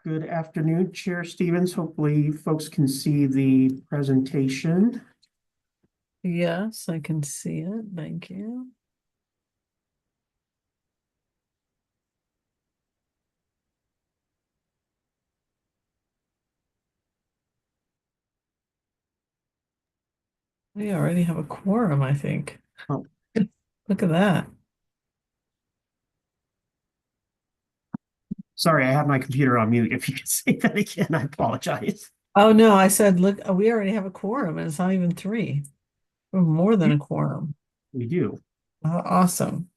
Good afternoon, Chair Stevens. Hopefully folks can see the presentation. Yes, I can see it. Thank you. We already have a quorum, I think. Oh. Look at that. Sorry, I have my computer on mute. If you can say that again, I apologize. Oh, no, I said, look, we already have a quorum and it's not even three. We're more than a quorum. We do. Awesome.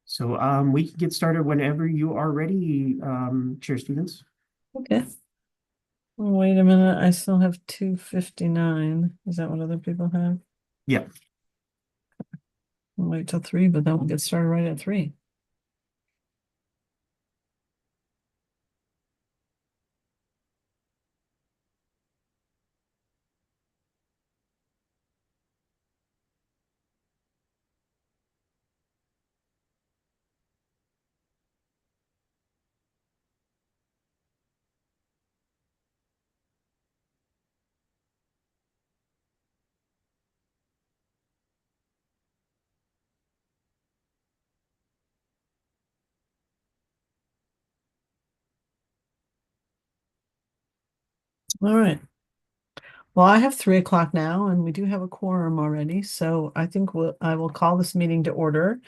So we can get started whenever you are ready, Chair Stevens. Okay. Wait a minute. I still have 2:59. Is that what other people have? Yeah. We'll wait till 3, but then we'll get started right at 3. All right. Well, I have 3 o'clock now, and we do have a quorum already, so I think I will call this meeting to order.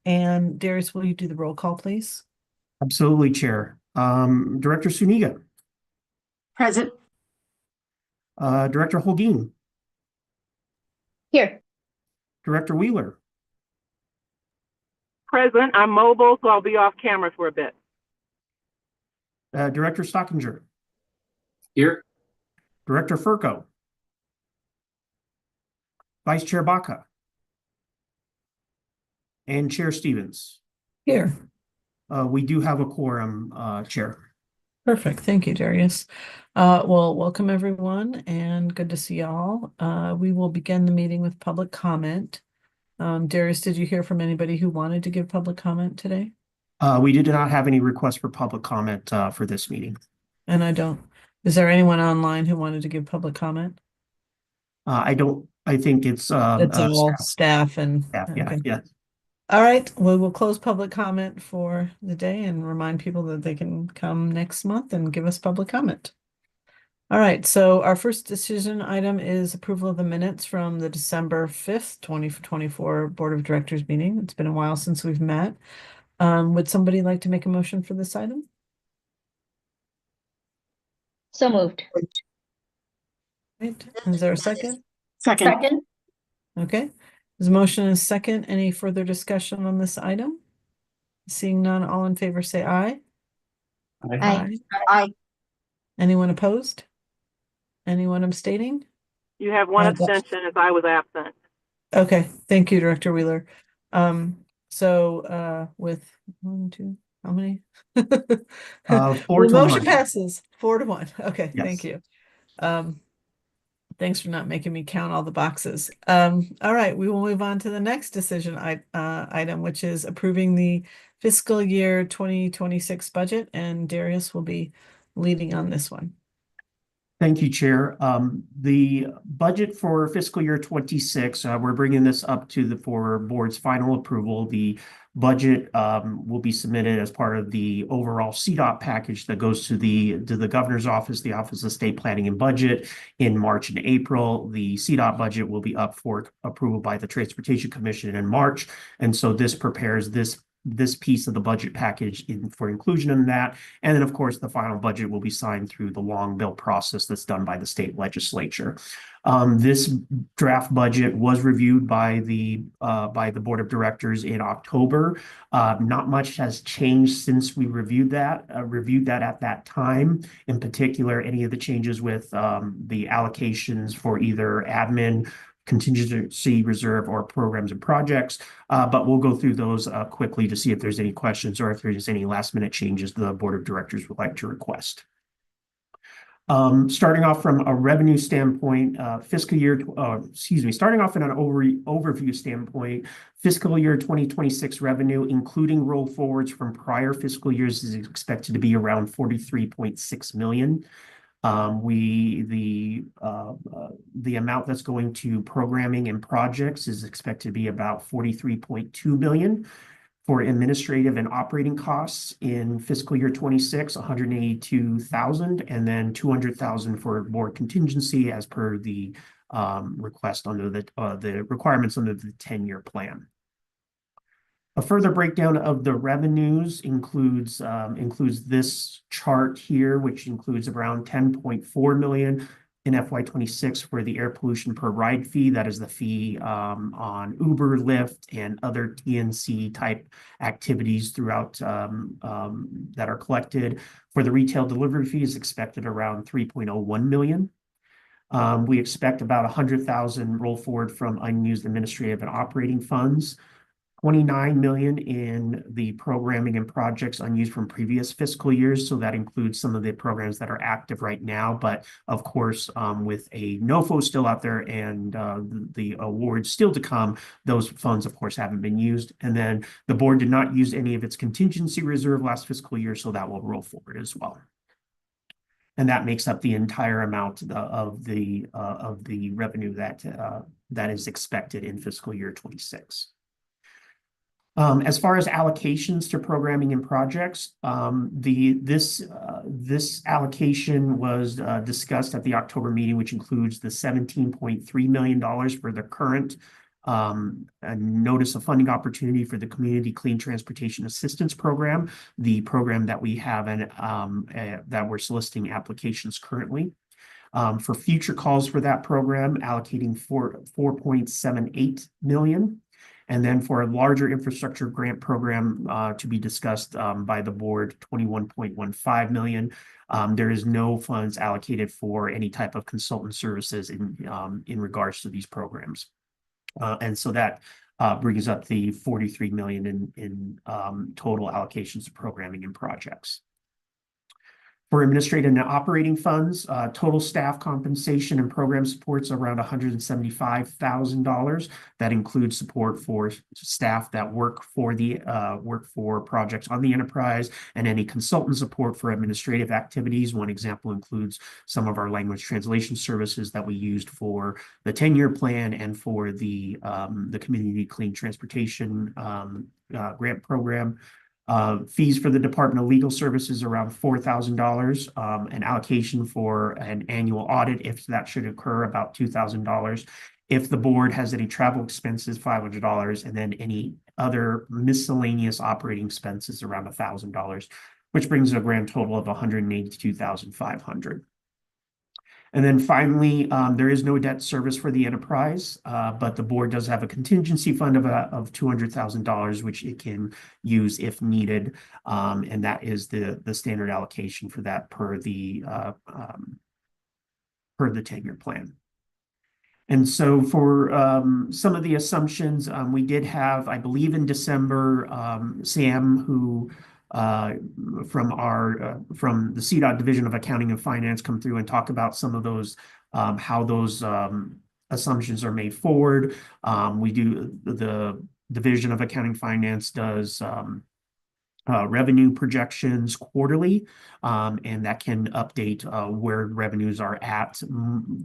And Darius, will you do the roll call, please? Absolutely, Chair. Director Suniga. Present. Director Holguin. Here. Director Wheeler. Present. I'm mobile, so I'll be off camera for a bit. Director Stockinger. Here. Director Furco. Vice Chair Baca. And Chair Stevens. Here. We do have a quorum, Chair. Perfect. Thank you, Darius. Well, welcome everyone and good to see y'all. We will begin the meeting with public comment. Darius, did you hear from anybody who wanted to give public comment today? We did not have any requests for public comment for this meeting. And is there anyone online who wanted to give public comment? I think it's all staff and staff. Yeah, okay. yeah. All right, we will close public comment for the day and remind people that they can come next month and give us public comment. All right, so our first decision item is approval of the minutes from the December 5th, 2024 Board of Directors meeting. It's been a while since we've met. Would somebody like to make a motion for this item? So moved. Right, is there a second? Second. Okay, there's a motion and a second. Any further discussion on this item? Seeing none, all in favor say aye. Aye. Aye. Anyone opposed? Anyone abstaining? You have one abstention as I was absent. Okay, thank you, Director Wheeler. With 1, 2, how many? 4 to motion 1. passes 4 to 1. Okay, Yes. thank you. Thanks for not making me count all the boxes. All right, we will move on to the next decision item, which is approving the fiscal year 2026 budget, and Darius will be leading on this one. Thank you, Chair. The budget for fiscal year 26, we're bringing this up for board's final approval. The budget will be submitted as part of the overall CDOT package that goes to the governor's office, the Office of State Planning and Budget, in March and April. The CDOT budget will be up for approval by the Transportation Commission in March, and so this prepares this piece of the budget package for inclusion in that. And then, of course, the final budget will be signed through the long bill process that's done by the state legislature. This draft budget was reviewed by the board of directors in October. Not much has changed since we reviewed that at that time. In particular, any of the changes with the allocations for either admin, contingency reserve, or programs and projects, but we'll go through those quickly to see if there's any questions or if there's any last minute changes the board of directors would like to request. Starting off from a revenue standpoint, starting off in an overview standpoint, fiscal year 2026 revenue, including roll forwards from prior fiscal years, is expected to be around 43.6 million. The amount that's going to programming and projects is expected to be about 43.2 million. For administrative and operating costs in fiscal year 26, 182,000, and then 200,000 for board contingency as per the request under the requirements under the 10-year plan. A further breakdown of the revenues includes this chart here, which includes around 10.4 million in FY26 for the air pollution per ride fee. That is the fee on Uber, Lyft, and other TNC type activities throughout that are collected. For the retail delivery fee is expected around 3.01 million. We expect about 100,000 roll forward from unused administrative and operating funds. 29 million in the programming and projects unused from previous fiscal years. So that includes some of the programs that are active right now. But of course, with a NOFO still out there and the awards still to come, those funds, of course, haven't been used. And then the board did not use any of its contingency reserve last fiscal year, so that will roll forward as well. And that makes up the entire amount of the revenue that is expected in fiscal year 26. As far as allocations to programming and projects, this allocation was discussed at the October meeting, which includes the $17.3 million for the current notice of funding opportunity for the Community Clean Transportation Assistance Program, the program that we have and that we're soliciting applications currently. For future calls for that program, allocating 4.78 million. And then for a larger infrastructure grant program to be discussed by the board, 21.15 million. There is no funds allocated for any type of consultant services in regards to these programs. And so that brings up the 43 million in total allocations to programming and projects. For administrative and operating funds, total staff compensation and program supports around $175,000. That includes support for staff that work for projects on the enterprise and any consultant support for administrative activities. One example includes some of our language translation services that we used for the 10-year plan and for the Community Clean Transportation grant program. Fees for the Department of Legal Services around $4,000, an allocation for an annual audit, if that should occur, about $2,000. If the board has any travel expenses, $500, and then any other miscellaneous operating expenses around $1,000, which brings a grand total of $182,500. And then finally, there is no debt service for the enterprise, but the board does have a contingency fund of $200,000, which it can use if needed. And that is the standard allocation for that per the 10-year plan. And so for some of the assumptions, we did have, I believe in December, Sam, who from the CDOT Division of Accounting and Finance come through and talk about some of those, how those assumptions are made forward. The Division of Accounting and Finance does revenue projections quarterly, and that can update where revenues are at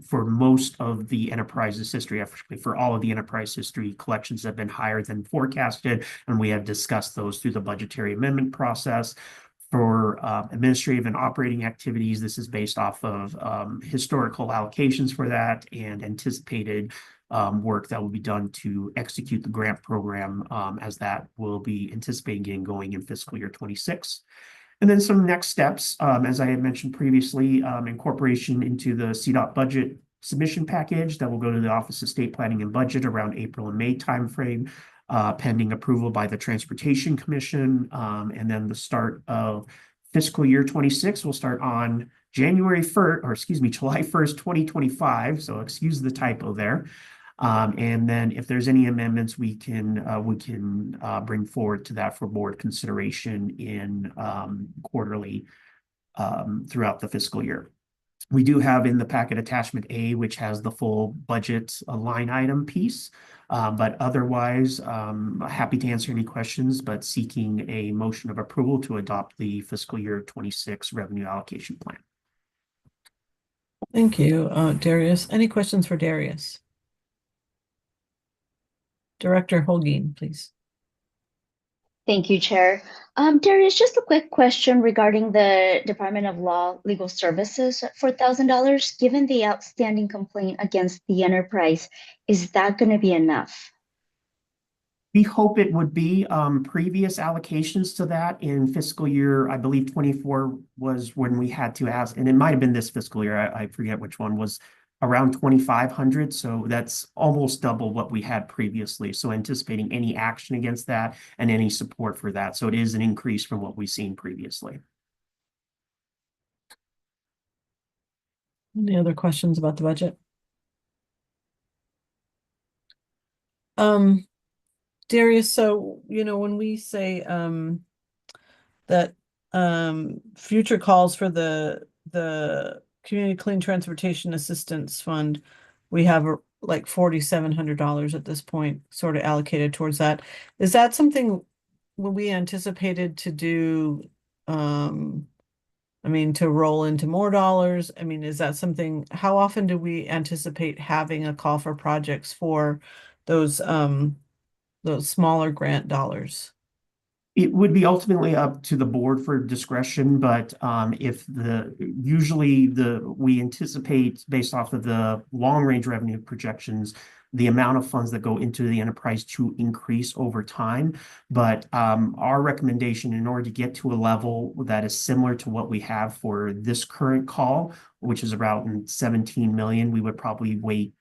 for most of the enterprise's history. Actually, for all of the enterprise history, collections have been higher than forecasted, and we have discussed those through the budgetary amendment process. For administrative and operating activities, this is based off of historical allocations for that and anticipated work that will be done to execute the grant program as that will be anticipating getting going in fiscal year 26. And then some next steps, as I had mentioned previously, incorporation into the CDOT budget submission package that will go to the Office of State Planning and Budget around April and May timeframe, pending approval by the Transportation Commission. And then the start of fiscal year 26 will start on July 1st, 2025. So excuse the typo there. And then if there's any amendments, we can bring forward to that for board consideration in quarterly throughout the fiscal year. We do have in the packet attachment A, which has the full budget line item piece. But otherwise, happy to answer any questions, but seeking a motion of approval to adopt the fiscal year 26 revenue allocation plan. Thank you, Darius. Any questions for Darius? Director Holguin, please. Thank you, Chair. Darius, just a quick question regarding the Department of Law Legal Services for $1,000. Given the outstanding complaint against the enterprise, is that going to be enough? We hope it would be. Previous allocations to that in fiscal year, I believe 24 was when we had to ask, and it might have been this fiscal year, I forget which one, was around 2,500. So that's almost double what we had previously. So anticipating any action against that and any support for that. So it is an increase from what we've seen previously. Any other questions about the budget? Darius, so, when we say that future calls for the Community Clean Transportation Assistance Fund, we have like $4,700 at this point sort of allocated towards that. Is that something we anticipated to do, to roll into more dollars? Is that something, how often do we anticipate having a call for projects for those smaller grant dollars? It would be ultimately up to the board for discretion, but we anticipate based off of the long range revenue projections, the amount of funds that go into the enterprise to increase over time. But our recommendation, in order to get to a level that is similar to what we have for this current call, which is around 17 million, we would probably wait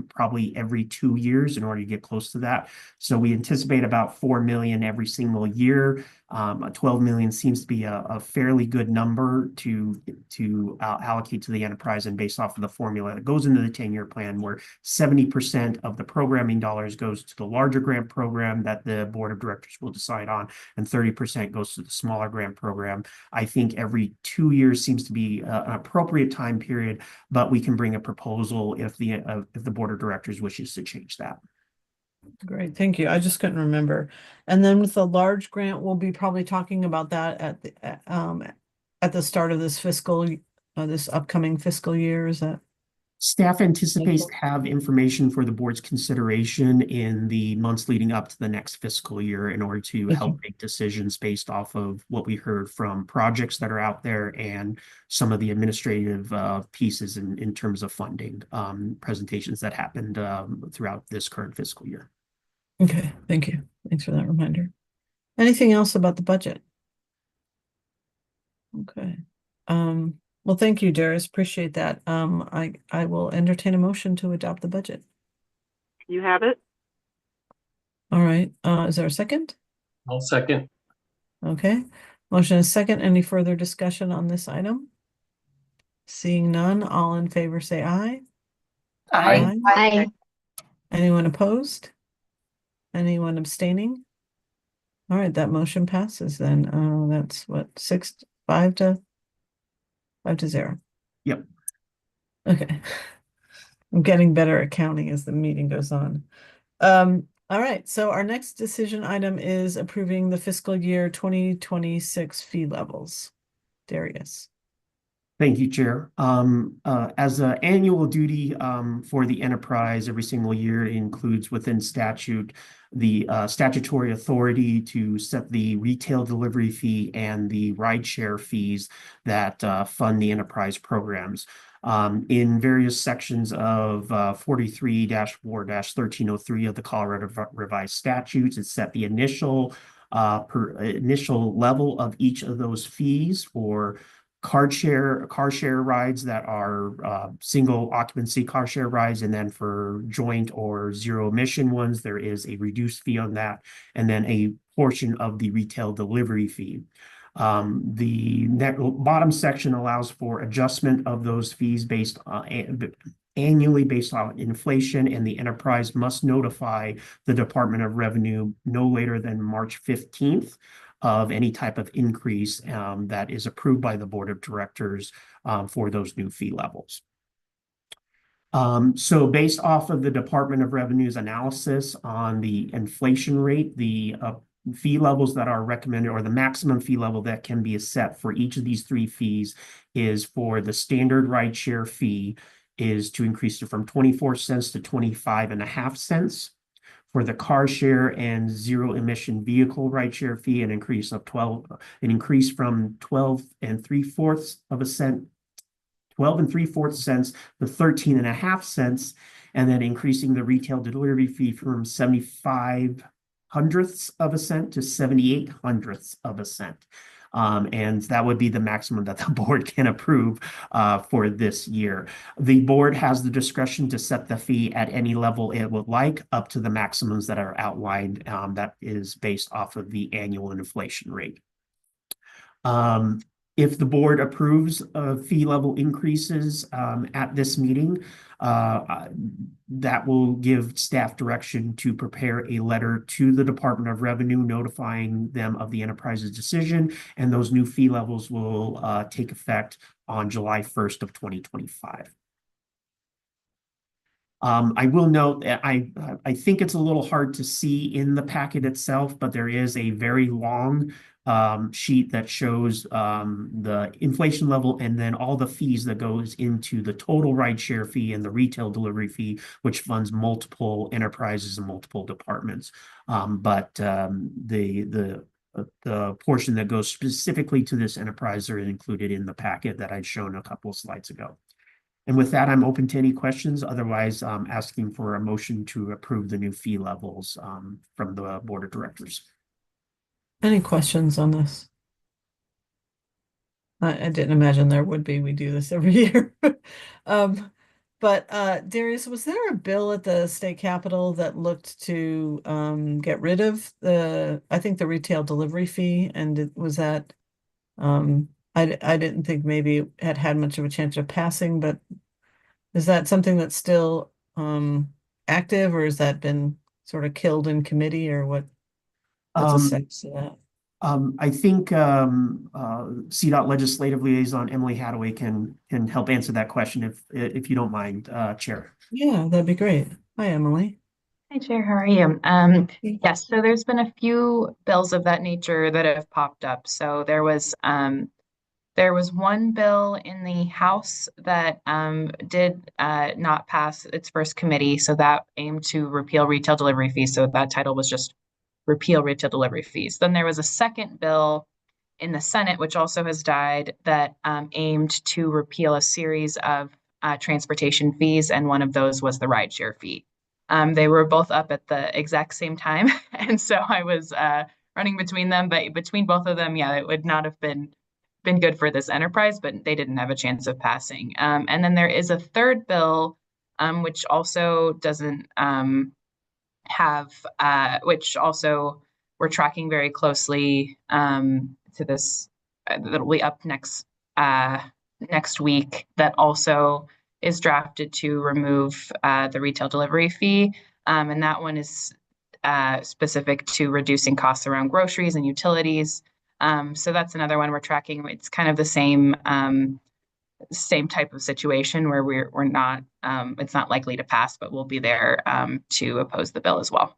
probably every 2 years in order to get close to that. So we anticipate about 4 million every single year. 12 million seems to be a fairly good number to allocate to the enterprise, and based off of the formula that goes into the 10-year plan, where 70% of the programming dollars goes to the larger grant program that the board of directors will decide on, and 30% goes to the smaller grant program. I think every 2 years seems to be an appropriate time period, but we can bring a proposal if the board of directors wishes to change that. Great, thank you. I just couldn't remember. And then with the large grant, we'll be probably talking about that at the start of this upcoming fiscal year. Is that? Staff anticipates to have information for the board's consideration in the months leading up to the next fiscal year in order to help make decisions based off of what we heard from projects that are out there and some of the administrative pieces in terms of funding presentations that happened throughout this current fiscal year. Okay, thank you. Thanks for that reminder. Anything else about the budget? Okay. Well, thank you, Darius. Appreciate that. I will entertain a motion to adopt the budget. You have it? All right. Is there a second? I'll second. Okay. Motion is second. Any further discussion on this item? Seeing none, all in favor say aye. Aye. Aye. Anyone opposed? Anyone abstaining? All right, that motion passes then. That's what, 5 to 0. Yep. Okay. I'm getting better at counting as the meeting goes on. All right, so our next decision item is approving the fiscal year 2026 fee levels. Darius. Thank you, Chair. As an annual duty for the enterprise every single year, it includes within statute the statutory authority to set the retail delivery fee and the rideshare fees that fund the enterprise programs. In various sections of 43-4-1303 of the Colorado Revised Statutes, it set the initial level of each of those fees for car share rides that are single occupancy car share rides, and then for joint or zero emission ones, there is a reduced fee on that, and then a portion of the retail delivery fee. The bottom section allows for adjustment of those fees based annually based on inflation, and the enterprise must notify the Department of Revenue no later than March 15th of any type of increase that is approved by the board of directors for those new fee levels. So based off of the Department of Revenue's analysis on the inflation rate, the fee levels that are recommended, or the maximum fee level that can be set for each of these three fees, is for the standard rideshare fee is to increase it from 24 cents to 25.5 cents. For the car share and zero emission vehicle rideshare fee, an increase from 12 and 3/4 cents to 13.5 cents, and then increasing the retail delivery fee from 75 hundredths of a cent to 78 hundredths of a cent. And that would be the maximum that the board can approve for this year. The board has the discretion to set the fee at any level it would like, up to the maximums that are outlined, that is based off of the annual inflation rate. If the board approves of fee level increases at this meeting, that will give staff direction to prepare a letter to the Department of Revenue notifying them of the enterprise's decision, and those new fee levels will take effect on July 1st of 2025. I will note that I think it's a little hard to see in the packet itself, but there is a very long sheet that shows the inflation level and then all the fees that goes into the total rideshare fee and the retail delivery fee, which funds multiple enterprises and multiple departments. But the portion that goes specifically to this enterprise are included in the packet that I'd shown a couple of slides ago. And with that, I'm open to any questions. Otherwise, asking for a motion to approve the new fee levels from the board of directors. Any questions on this? I didn't imagine there would be. We do this every year. But Darius, was there a bill at the state capitol that looked to get rid of I think the retail delivery fee? And was that I didn't think maybe it had much of a chance of passing, but is that something that's still active, or has that been sort of killed in committee, or what? What's a sense of that? I think CDOT Legislative Liaison Emily Hadaway can help answer that question if you don't mind, Chair. Yeah, that'd be great. Hi, Emily. Hi, Chair. How are you? Yes, so there's been a few bills of that nature that have popped up. So there was one bill in the House that did not pass its first committee. So that aimed to repeal retail delivery fees. So that title was just repeal retail delivery fees. Then there was a second bill in the Senate, which also has died, that aimed to repeal a series of transportation fees, and one of those was the rideshare fee. They were both up at the exact same time, and so I was running between them. But between both of them, yeah, it would not have been good for this enterprise, but they didn't have a chance of passing. And then there is a third bill, which also doesn't have, which also we're tracking very closely to this, that'll be up next week, that also is drafted to remove the retail delivery fee. And that one is specific to reducing costs around groceries and utilities. So that's another one we're tracking. It's kind of the same type of situation where we're not, it's not likely to pass, but we'll be there to oppose the bill as well.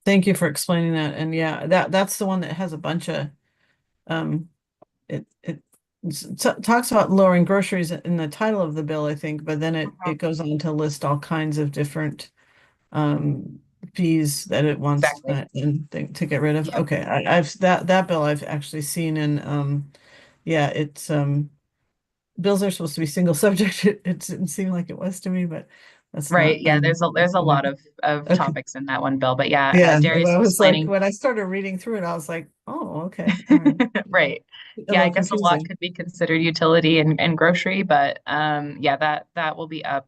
Thank you for explaining that. And yeah, that's the one that has a bunch of it talks about lowering groceries in the title of the bill, I think, but then it goes on to list all kinds of different fees that it wants to get rid of. Yep. Okay, I've that bill I've actually seen, and yeah, it's bills are supposed to be single subject. It didn't seem like it was to me, but that's right. Not, yeah, there's a lot of okay. topics in that one bill, but yeah, Darius was explaining... like, when I started reading through it, I was like, oh, okay. All right. Right. Yeah, I guess confusing. A lot could be considered utility and grocery, but yeah, that will be up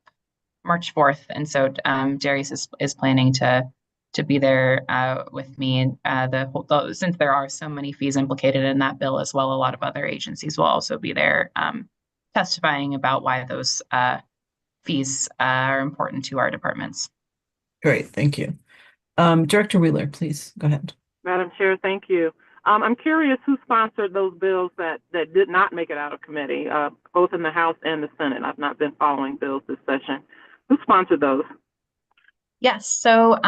March 4th, and so Darius is planning to be there with me. Since there are so many fees implicated in that bill as well, a lot of other agencies will also be there testifying about why those fees are important to our departments. Great, thank you. Director Wheeler, please go ahead. Madam Chair, thank you. I'm curious who sponsored those bills that did not make it out of committee, both in the House and the Senate. I've not been following bills this session. Who sponsored those? Yes, so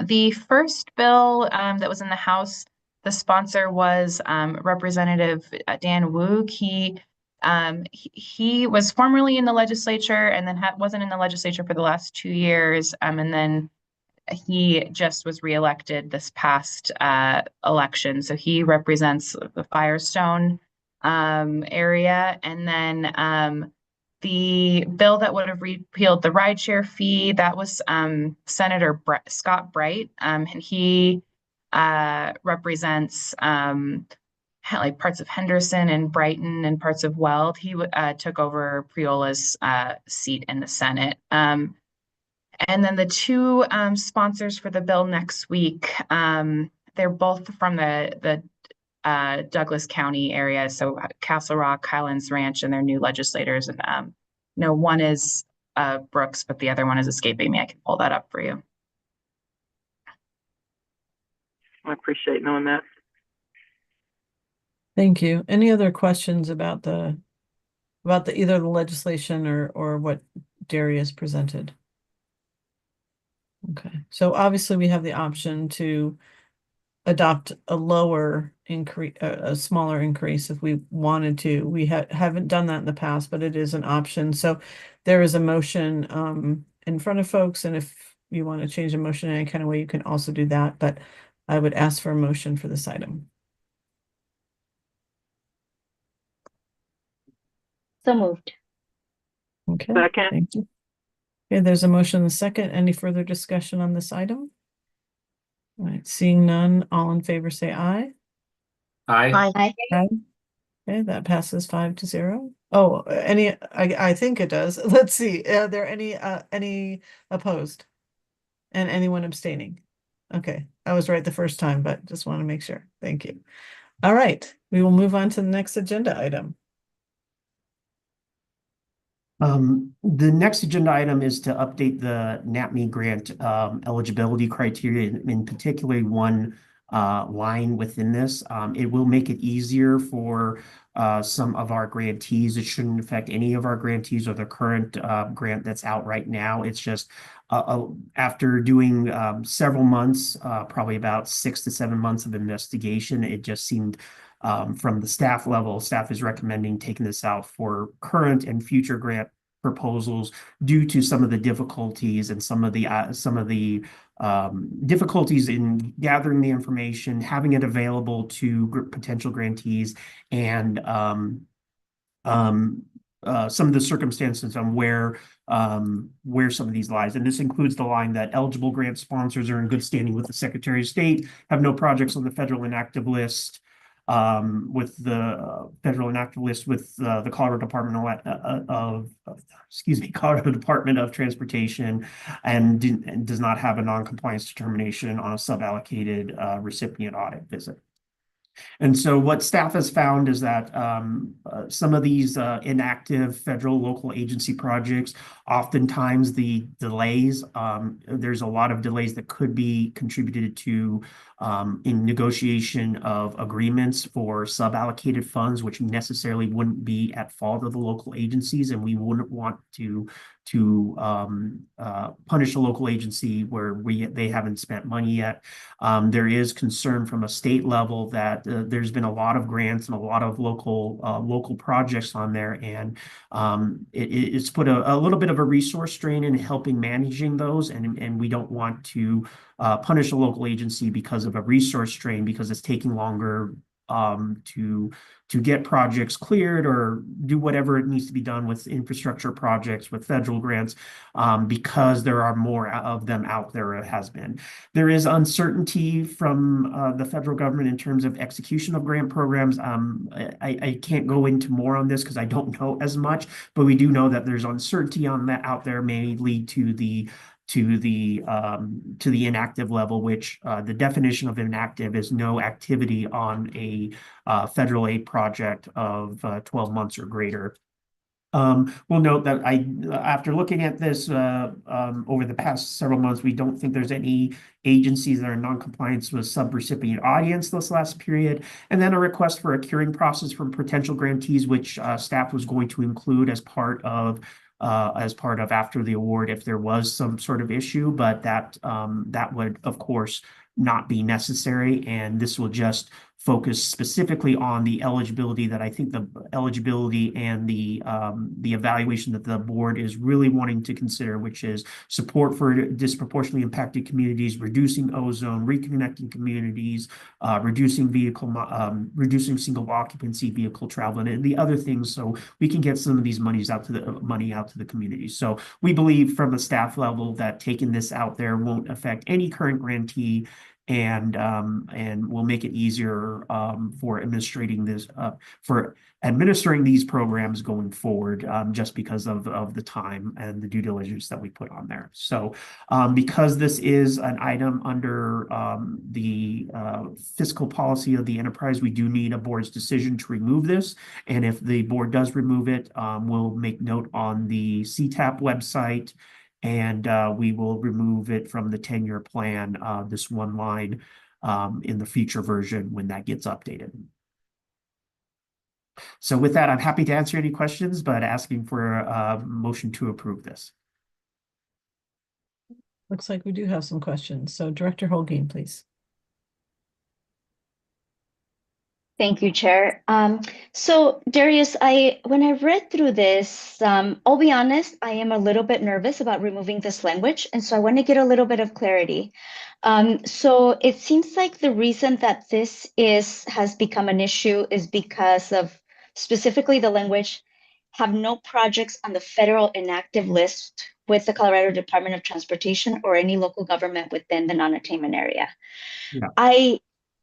the first bill that was in the House, the sponsor was Representative Dan Woog. He was formerly in the legislature and then wasn't in the legislature for the last 2 years, and then he just was reelected this past election. So he represents the Firestone area, and then the bill that would have repealed the rideshare fee, that was Senator Scott Bright, and he represents like parts of Henderson and Brighton and parts of Weld. He took over Priola's seat in the Senate. And then the two sponsors for the bill next week, they're both from the Douglas County area, so Castle Rock, Highlands Ranch, and their new legislators. And one is Brooks, but the other one is escaping me. I can pull that up for you. I appreciate knowing that. Thank you. Any other questions about either the legislation or what Darius presented? Okay, so obviously we have the option to adopt a lower increase, a smaller increase if we wanted to. We haven't done that in the past, but it is an option. So there is a motion in front of folks, and if you want to change the motion in any kind of way, you can also do that. But I would ask for a motion for this item. So moved. Okay, Second. thank you. Okay, there's a motion and a second. Any further discussion on this item? All right, seeing none, all in favor say aye. Aye. Aye. Aye. Okay, that passes 5-0. Oh, I think it does. Let's see. Are there any opposed? And anyone abstaining? Okay, I was right the first time, but just want to make sure. Thank you. All right, we will move on to the next agenda item. The next agenda item is to update the NAAPME grant eligibility criteria, in particular one line within this. It will make it easier for some of our grantees. It shouldn't affect any of our grantees or the current grant that's out right now. It's just after doing several months, probably about 6 to 7 months of investigation, it just seemed from the staff level, staff is recommending taking this out for current and future grant proposals due to some of the difficulties and some of the difficulties in gathering the information, having it available to potential grantees, and some of the circumstances on where some of these lies. And this includes the line that eligible grant sponsors are in good standing with the Secretary of State, have no projects on the federal inactive list, with the federal inactive list with the Colorado Department Colorado Department of Transportation, and does not have a non-compliance determination on a suballocated recipient audit visit. And so what staff has found is that some of these inactive federal local agency projects, oftentimes the delays, there's a lot of delays that could be contributed to in negotiation of agreements for suballocated funds, which necessarily wouldn't be at fault of the local agencies, and we wouldn't want to punish a local agency where they haven't spent money yet. There is concern from a state level that there's been a lot of grants and a lot of local projects on there, and it's put a little bit of a resource strain in helping managing those, and we don't want to punish a local agency because of a resource strain, because it's taking longer to get projects cleared or do whatever it needs to be done with infrastructure projects with federal grants, because there are more of them out there. It has been. There is uncertainty from the federal government in terms of execution of grant programs. I can't go into more on this because I don't know as much, but we do know that there's uncertainty on that out there, may lead to the inactive level, which the definition of inactive is no activity on a federal aid project of 12 months or greater. We'll note that after looking at this over the past several months, we don't think there's any agencies that are in non-compliance with subrecipient audience this last period. And then a request for a curing process from potential grantees, which staff was going to include as part of after the award if there was some sort of issue, but that would, of course, not be necessary. And this will just focus specifically on the eligibility that I think the eligibility and the evaluation that the board is really wanting to consider, which is support for disproportionately impacted communities, reducing ozone, reconnecting communities, reducing single occupancy vehicle travel, and the other things, so we can get some of these money out to the community. So we believe from the staff level that taking this out there won't affect any current grantee, and will make it easier for administering these programs going forward, just because of the time and the due diligence that we put on there. So because this is an item under the fiscal policy of the enterprise, we do need a board's decision to remove this. And if the board does remove it, we'll make note on the CTAP website, and we will remove it from the 10-year plan, this one line, in the future version when that gets updated. So with that, I'm happy to answer any questions, but asking for a motion to approve this. Looks like we do have some questions. So Director Holguin, please. Thank you, Chair. So Darius, when I read through this, I'll be honest, I am a little bit nervous about removing this language, and so I want to get a little bit of clarity. So it seems like the reason that this has become an issue is because of specifically the language, have no projects on the federal inactive list with the Colorado Department of Transportation or any local government within the non-attainment area. Yeah.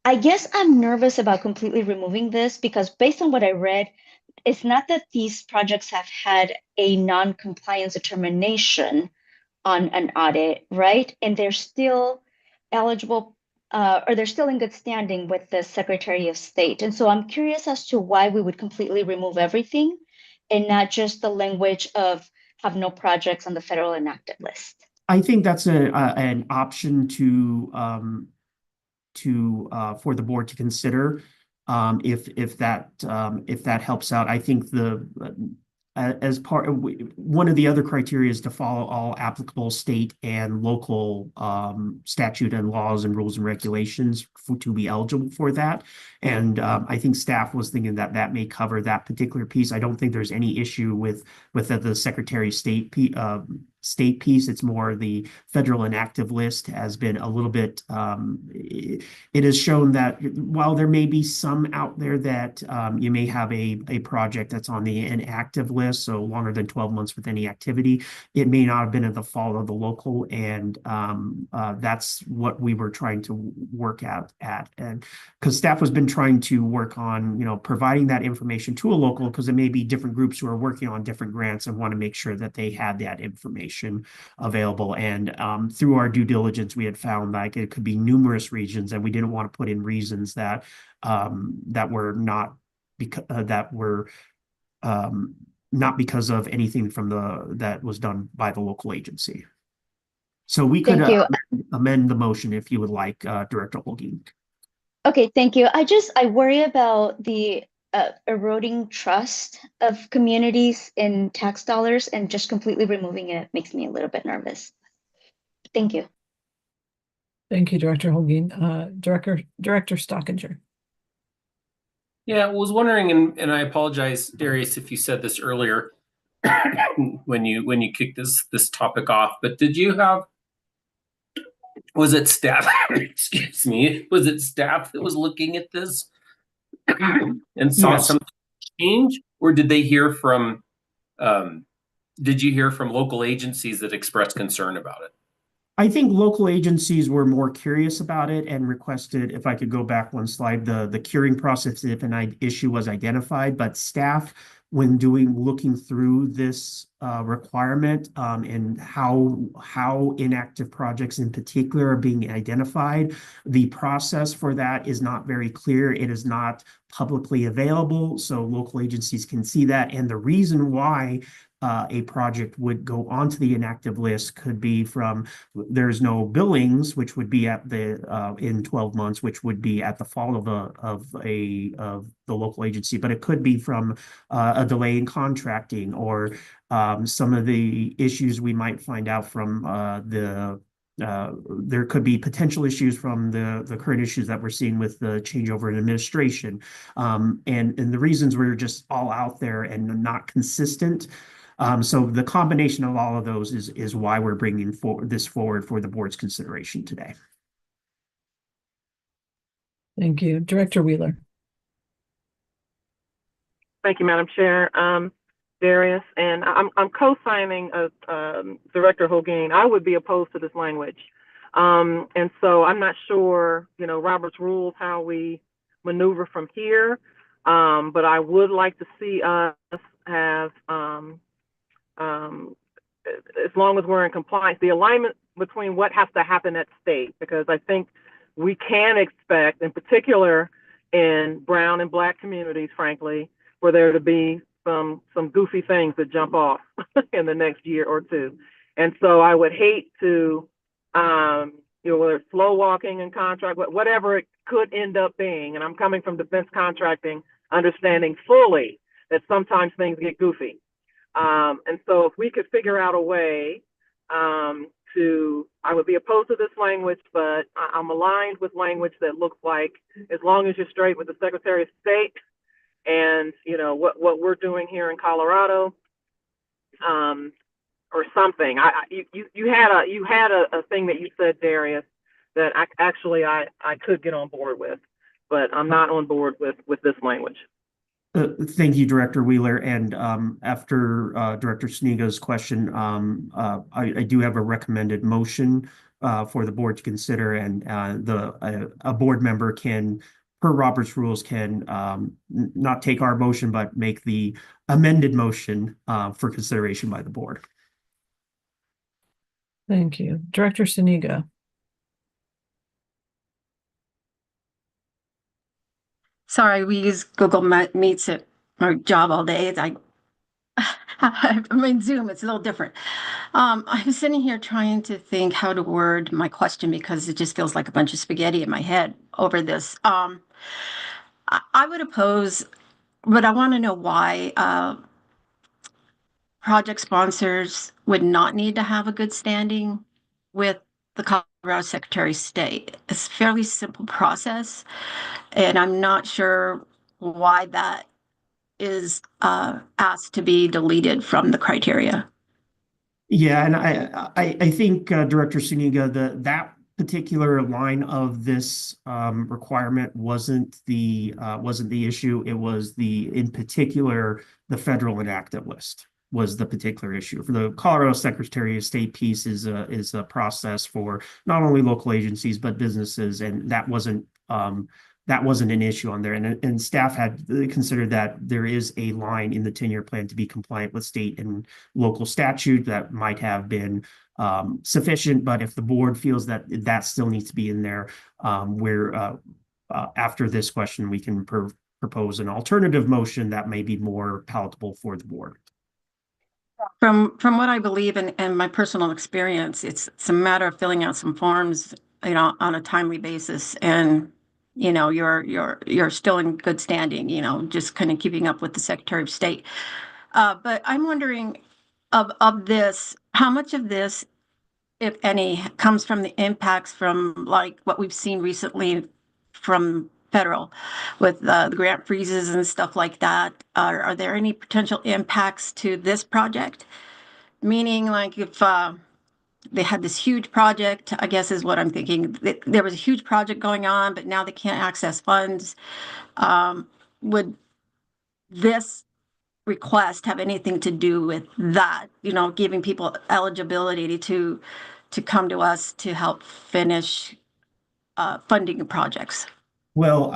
I guess I'm nervous about completely removing this because based on what I read, it's not that these projects have had a non-compliance determination on an audit, right? And they're still eligible, or they're still in good standing with the Secretary of State. And so I'm curious as to why we would completely remove everything and not just the language of have no projects on the federal inactive list. I think that's an option for the board to consider, if that helps out. I think as part of one of the other criteria is to follow all applicable state and local statute and laws and rules and regulations to be eligible for that. And I think staff was thinking that that may cover that particular piece. I don't think there's any issue with the Secretary of State piece. It's more the federal inactive list has been a little bit, it has shown that while there may be some out there that you may have a project that's on the inactive list, so longer than 12 months with any activity, it may not have been at the fault of the local, and that's what we were trying to work at. And because staff has been trying to work on, providing that information to a local, because it may be different groups who are working on different grants and want to make sure that they had that information available. And through our due diligence, we had found like it could be numerous regions, and we didn't want to put in reasons that were not not because of anything that was done by the local agency. So we could amend the motion if you would like, Director Holguin. Okay, thank you. I worry about the eroding trust of communities in tax dollars, and just completely removing it makes me a little bit nervous. Thank you. Thank you, Director Holguin. Director Stockinger. Yeah, I was wondering, and I apologize, Darius, if you said this earlier when you kicked this topic off, but was it staff? Excuse me. Was it staff that was looking at this and saw something change, or did they hear from? Did you hear from local agencies that expressed concern about it? I think local agencies were more curious about it and requested, if I could go back one slide, the curing process if an issue was identified, but staff when looking through this requirement and how inactive projects in particular are being identified. The process for that is not very clear. It is not publicly available, so local agencies can see that. And the reason why a project would go onto the inactive list could be from there's no billings, which would be at the in 12 months, which would be at the fall of the local agency, but it could be from a delay in contracting or some of the issues we might find out from there could be potential issues from the current issues that we're seeing with the changeover in administration. And the reasons we're just all out there and not consistent. So the combination of all of those is why we're bringing this forward for the board's consideration today. Thank you. Director Wheeler. Thank you, Madam Chair. Darius, and I'm co-signing Director Holguin. I would be opposed to this language. And so I'm not sure, Robert's rules, how we maneuver from here. But I would like to see us have, as long as we're in compliance, the alignment between what has to happen at state, because I think we can expect, in particular in brown and Black communities, frankly, for there to be some goofy things that jump off in the next year or two. And so I would hate to, whether it's slow walking in contract, whatever it could end up being. And I'm coming from defense contracting, understanding fully that sometimes things get goofy. And so if we could figure out a way I would be opposed to this language, but I'm aligned with language that looks like, as long as you're straight with the Secretary of State and what we're doing here in Colorado, or something. You had a thing that you said, Darius, that I could get on board with, but I'm not on board with this language. Thank you, Director Wheeler. And after Director Snega's question, I do have a recommended motion for the board to consider, and a board member can, per Robert's rules, can not take our motion, but make the amended motion for consideration by the board. Thank you. Director Snega. Sorry, we use Google Meets at our job all day. I mean, Zoom, it's a little different. I was sitting here trying to think how to word my question because it just feels like a bunch of spaghetti in my head over this. I would oppose, but I want to know why project sponsors would not need to have a good standing with the Colorado Secretary of State. It's a fairly simple process, and I'm not sure why that is asked to be deleted from the criteria. Yeah, and I think Director Suniga, that particular line of this requirement wasn't the issue. It was in particular the federal inactive list was the particular issue. For the Colorado Secretary of State piece is a process for not only local agencies but businesses, and that wasn't an issue on there. And staff had considered that there is a line in the 10-year plan to be compliant with state and local statute that might have been sufficient. But if the board feels that that still needs to be in there, after this question, we can propose an alternative motion that may be more palatable for the board. From what I believe and my personal experience, it's a matter of filling out some forms, on a timely basis, and you're still in good standing, just kind of keeping up with the Secretary of State. But I'm wondering of this, how much of this, if any, comes from the impacts from like what we've seen recently from federal with the grant freezes and stuff like that? Are there any potential impacts to this project? Meaning, like, if they had this huge project, I guess is what I'm thinking. There was a huge project going on, but now they can't access funds. Would this request have anything to do with that? Giving people eligibility to come to us to help finish funding projects. Well,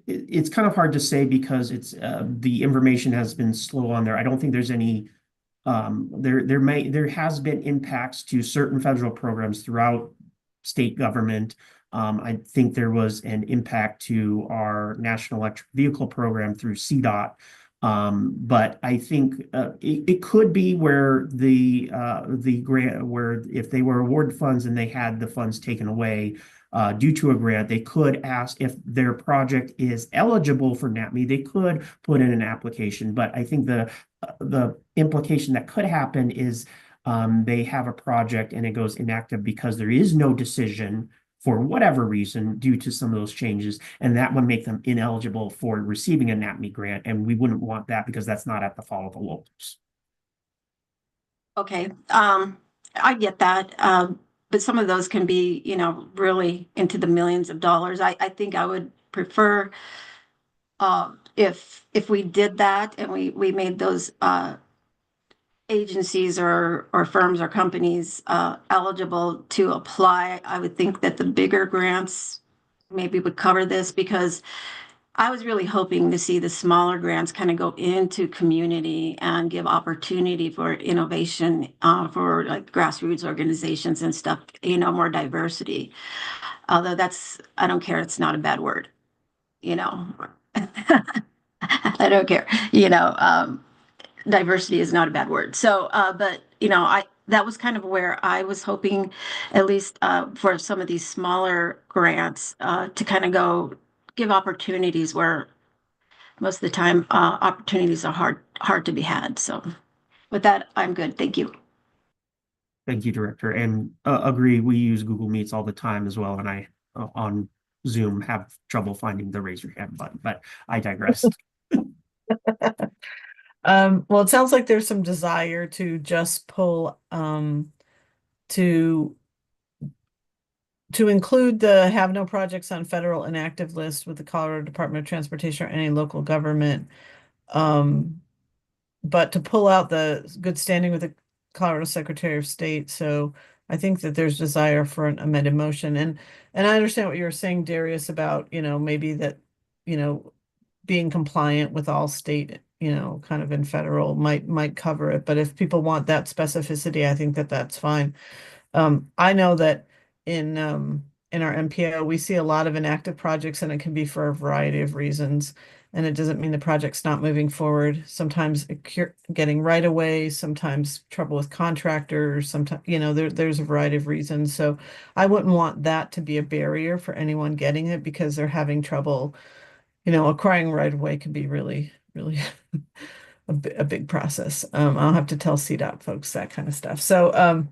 it's kind of hard to say because the information has been slow on there. I don't think there's any there has been impacts to certain federal programs throughout state government. I think there was an impact to our National Electric Vehicle Program through CDOT. But I think it could be where the grant, where if they were awarded funds and they had the funds taken away due to a grant, they could ask if their project is eligible for NAAPME. They could put in an application, but I think the implication that could happen is they have a project and it goes inactive because there is no decision for whatever reason due to some of those changes, and that would make them ineligible for receiving a NAAPME grant, and we wouldn't want that because that's not at the fall of the locals. Okay, I get that. But some of those can be, you know, really into the millions of dollars. I think I would prefer if we did that and we made those agencies or firms or companies eligible to apply. I would think that the bigger grants maybe would cover this, because I was really hoping to see the smaller grants kind of go into community and give opportunity for innovation for like grassroots organizations and stuff, you know, more diversity. Although that's, I don't care, it's not a bad word, you know. I don't care, you know, diversity is not a bad word. So, but, you know, that was kind of where I was hoping, at least for some of these smaller grants, to kind of go give opportunities where most of the time opportunities are hard to be had. So with that, I'm good. Thank you. Thank you, Director. And agree, we use Google Meets all the time as well. And I, on Zoom, have trouble finding the raise your hand button, but I digress. Well, it sounds like there's some desire to just pull to include the have no projects on federal inactive list with the Colorado Department of Transportation or any local government. But to pull out the good standing with the Colorado Secretary of State. So I think that there's desire for an amended motion. And I understand what you were saying, Darius, about, you know, maybe that, you know, being compliant with all state, you know, kind of in federal might cover it. But if people want that specificity, I think that that's fine. I know that in our MPO, we see a lot of inactive projects, and it can be for a variety of reasons. And it doesn't mean the project's not moving forward. Sometimes getting right away, sometimes trouble with contractors, sometimes, you know, there's a variety of reasons. So I wouldn't want that to be a barrier for anyone getting it because they're having trouble, you know, acquiring right away can be really, really a big process. I'll have to tell CDOT folks that kind of stuff. So,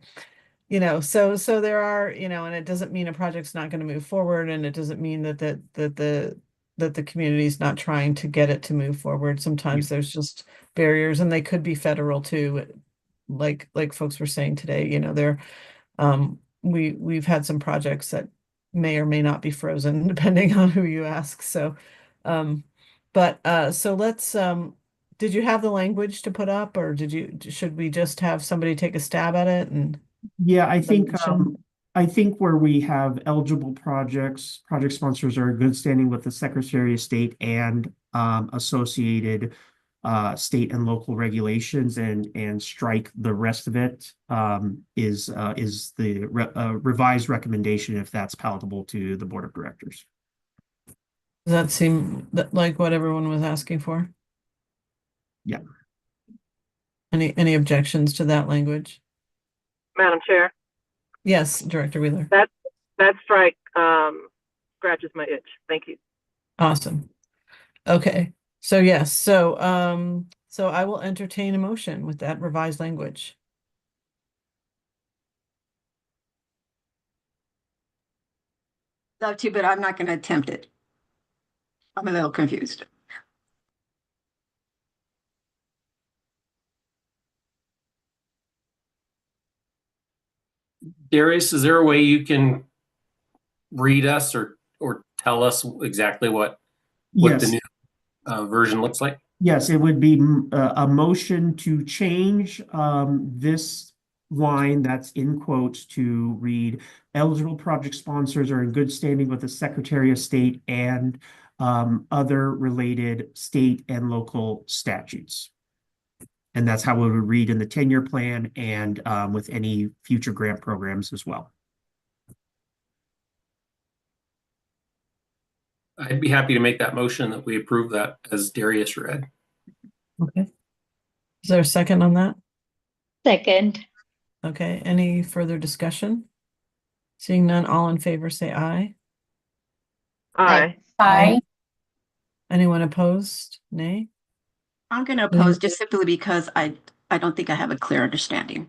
you know, so there are, you know, and it doesn't mean a project's not going to move forward, and it doesn't mean that the community is not trying to get it to move forward. Sometimes there's just barriers, and they could be federal too, like folks were saying today. You know, we've had some projects that may or may not be frozen depending on who you ask. So, so let's did you have the language to put up, or should we just have somebody take a stab at it? And Yeah, I think where we have eligible projects, project sponsors are in good standing with the Secretary of State and associated state and local regulations, and strike the rest of it is the revised recommendation if that's palatable to the Board of Directors. Does that seem like what everyone was asking for? Yeah. Any objections to that language? Madam Chair, Yes, Director Wheeler. that strike scratches my itch. Thank you. Awesome. Okay. So yes, so I will entertain a motion with that revised language. Love to, but I'm not going to attempt it. I'm a little confused. Darius, is there a way you can read us or tell us exactly what Yes. the new version looks like? Yes, it would be a motion to change this line that's in quotes to read, eligible project sponsors are in good standing with the Secretary of State and other related state and local statutes. And that's how it would read in the 10-year plan and with any future grant programs as well. I'd be happy to make that motion that we approve that as Darius read. Okay. Is there a second on that? Second. Okay, any further discussion? Seeing none, all in favor say aye. Aye. Aye. Anyone opposed? Nay? I'm going to oppose just simply because I don't think I have a clear understanding.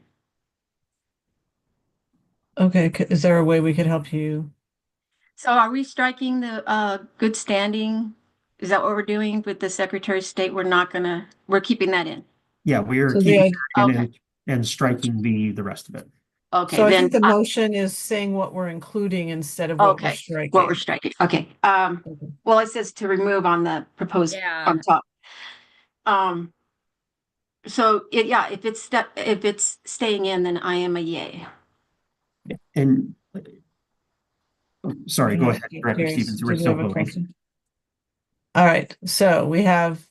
Okay, is there a way we could help you? So are we striking the good standing? Is that what we're doing with the Secretary of State? We're keeping that in. Yeah, we are So the keeping idea- it in and striking the rest of it. Okay, So I then think the motion is saying what we're including instead of what we're okay, striking. what we're striking. Okay. Okay. Well, it says to remove on the proposed Yeah. on top. So yeah, if it's staying in, then I am a yay. And sorry, go ahead, Director Darius, Stevens. We're did you still have a voting. question? All right, so we have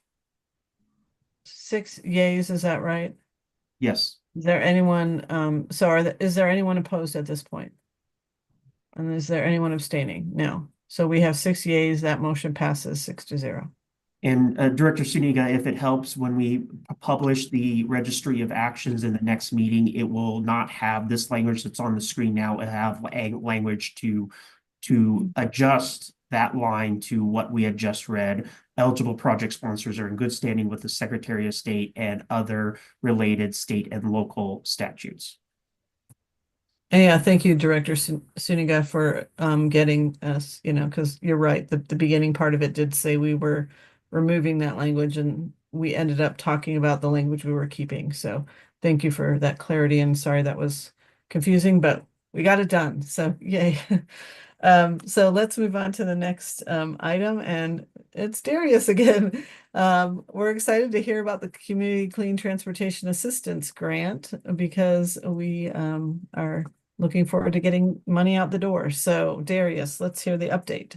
6 yays, is that right? Yes. Is there anyone, is there anyone opposed at this point? And is there anyone abstaining? No. So we have 6 yays, that motion passes 6-0. And Director Suniga, if it helps, when we publish the registry of actions in the next meeting, it will not have this language that's on the screen now. It'll have language to adjust that line to what we had just read. Eligible project sponsors are in good standing with the Secretary of State and other related state and local statutes. And yeah, thank you, Director Suniga, for getting us, because you're right, the beginning part of it did say we were removing that language and we ended up talking about the language we were keeping. So thank you for that clarity, and sorry that was confusing, but we got it done. So yay. So let's move on to the next item, and it's Darius again. We're excited to hear about the Community Clean Transportation Assistance Grant because we are looking forward to getting money out the door. So Darius, let's hear the update.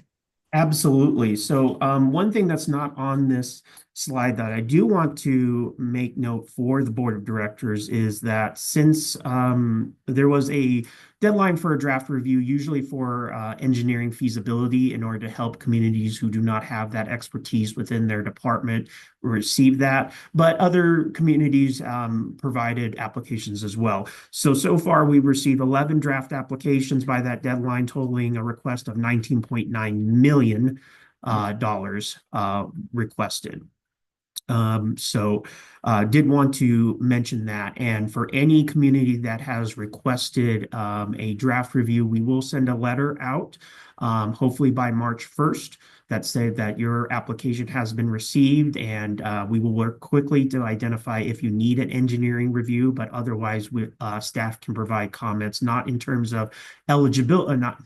Absolutely. So one thing that's not on this slide that I do want to make note for the board of directors is that since there was a deadline for a draft review, usually for engineering feasibility in order to help communities who do not have that expertise within their department receive that, but other communities provided applications as well. So far we've received 11 draft applications by that deadline, totaling a request of $19.9 million requested. Did want to mention that. And for any community that has requested a draft review, we will send a letter out, hopefully by March 1st, that say that your application has been received, and we will work quickly to identify if you need an engineering review, but otherwise staff can provide comments, not in terms of eligibility, let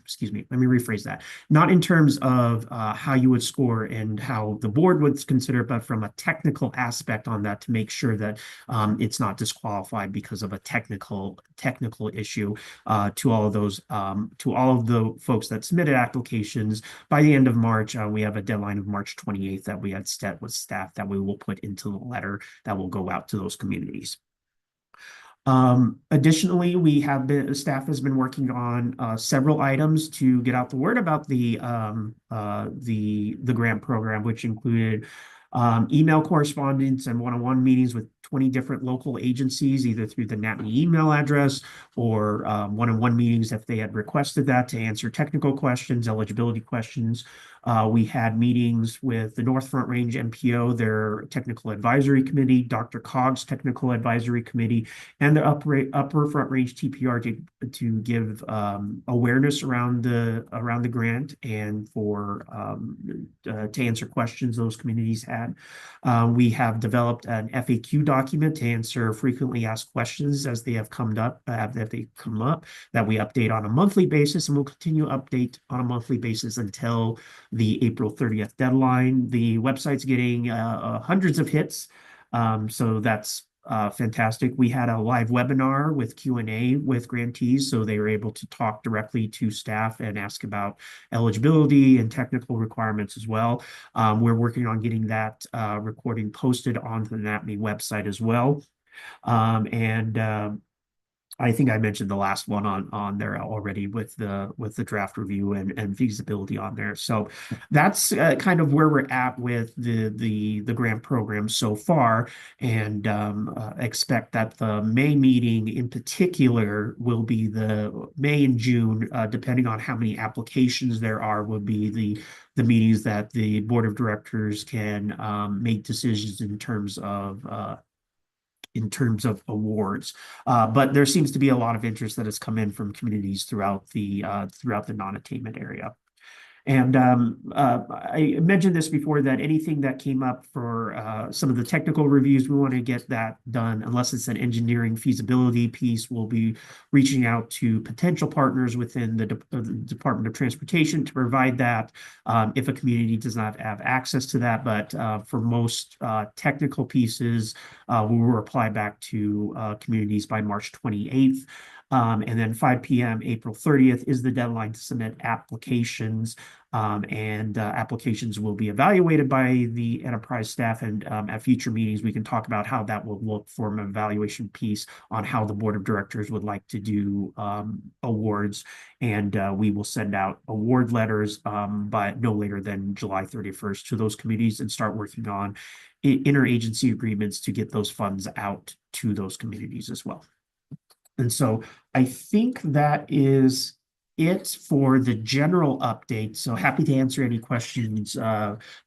me rephrase that, not in terms of how you would score and how the board would consider, but from a technical aspect on that to make sure that it's not disqualified because of a technical issue. To all of the folks that submitted applications by the end of March, we have a deadline of March 28th that we had set with staff that we will put into the letter that will go out to those communities. Additionally, staff has been working on several items to get out the word about the grant program, which included email correspondence and one-on-one meetings with 20 different local agencies, either through the NAAPME email address or one-on-one meetings if they had requested that to answer technical questions, eligibility questions. We had meetings with the North Front Range MPO, their technical advisory committee, Dr. Cogg's technical advisory committee, and the Upper Front Range TPR to give awareness around the grant and to answer questions those communities had. We have developed an FAQ document to answer frequently asked questions as they have come up, that we update on a monthly basis, and we'll continue to update on a monthly basis until the April 30th deadline. The website's getting hundreds of hits, so that's fantastic. We had a live webinar with Q&A with grantees, so they were able to talk directly to staff and ask about eligibility and technical requirements as well. We're working on getting that recording posted on the NAAPME website as well. I think I mentioned the last one on there already with the draft review and feasibility on there. So that's kind of where we're at with the grant program so far, and expect that the May meeting in particular will be the May and June, depending on how many applications there are, will be the meetings that the board of directors can make decisions in terms of awards. But there seems to be a lot of interest that has come in from communities throughout the non-attainment area. And I mentioned this before, that anything that came up for some of the technical reviews, we want to get that done. Unless it's an engineering feasibility piece, we'll be reaching out to potential partners within the Department of Transportation to provide that if a community does not have access to that. But for most technical pieces, we will reply back to communities by March 28th. And then 5 p.m. April 30th is the deadline to submit applications. Applications will be evaluated by the enterprise staff, and at future meetings we can talk about how that will look for an evaluation piece on how the board of directors would like to do awards. And we will send out award letters by no later than July 31st to those committees, and start working on interagency agreements to get those funds out to those communities as well. And so I think that is it for the general update. So happy to answer any questions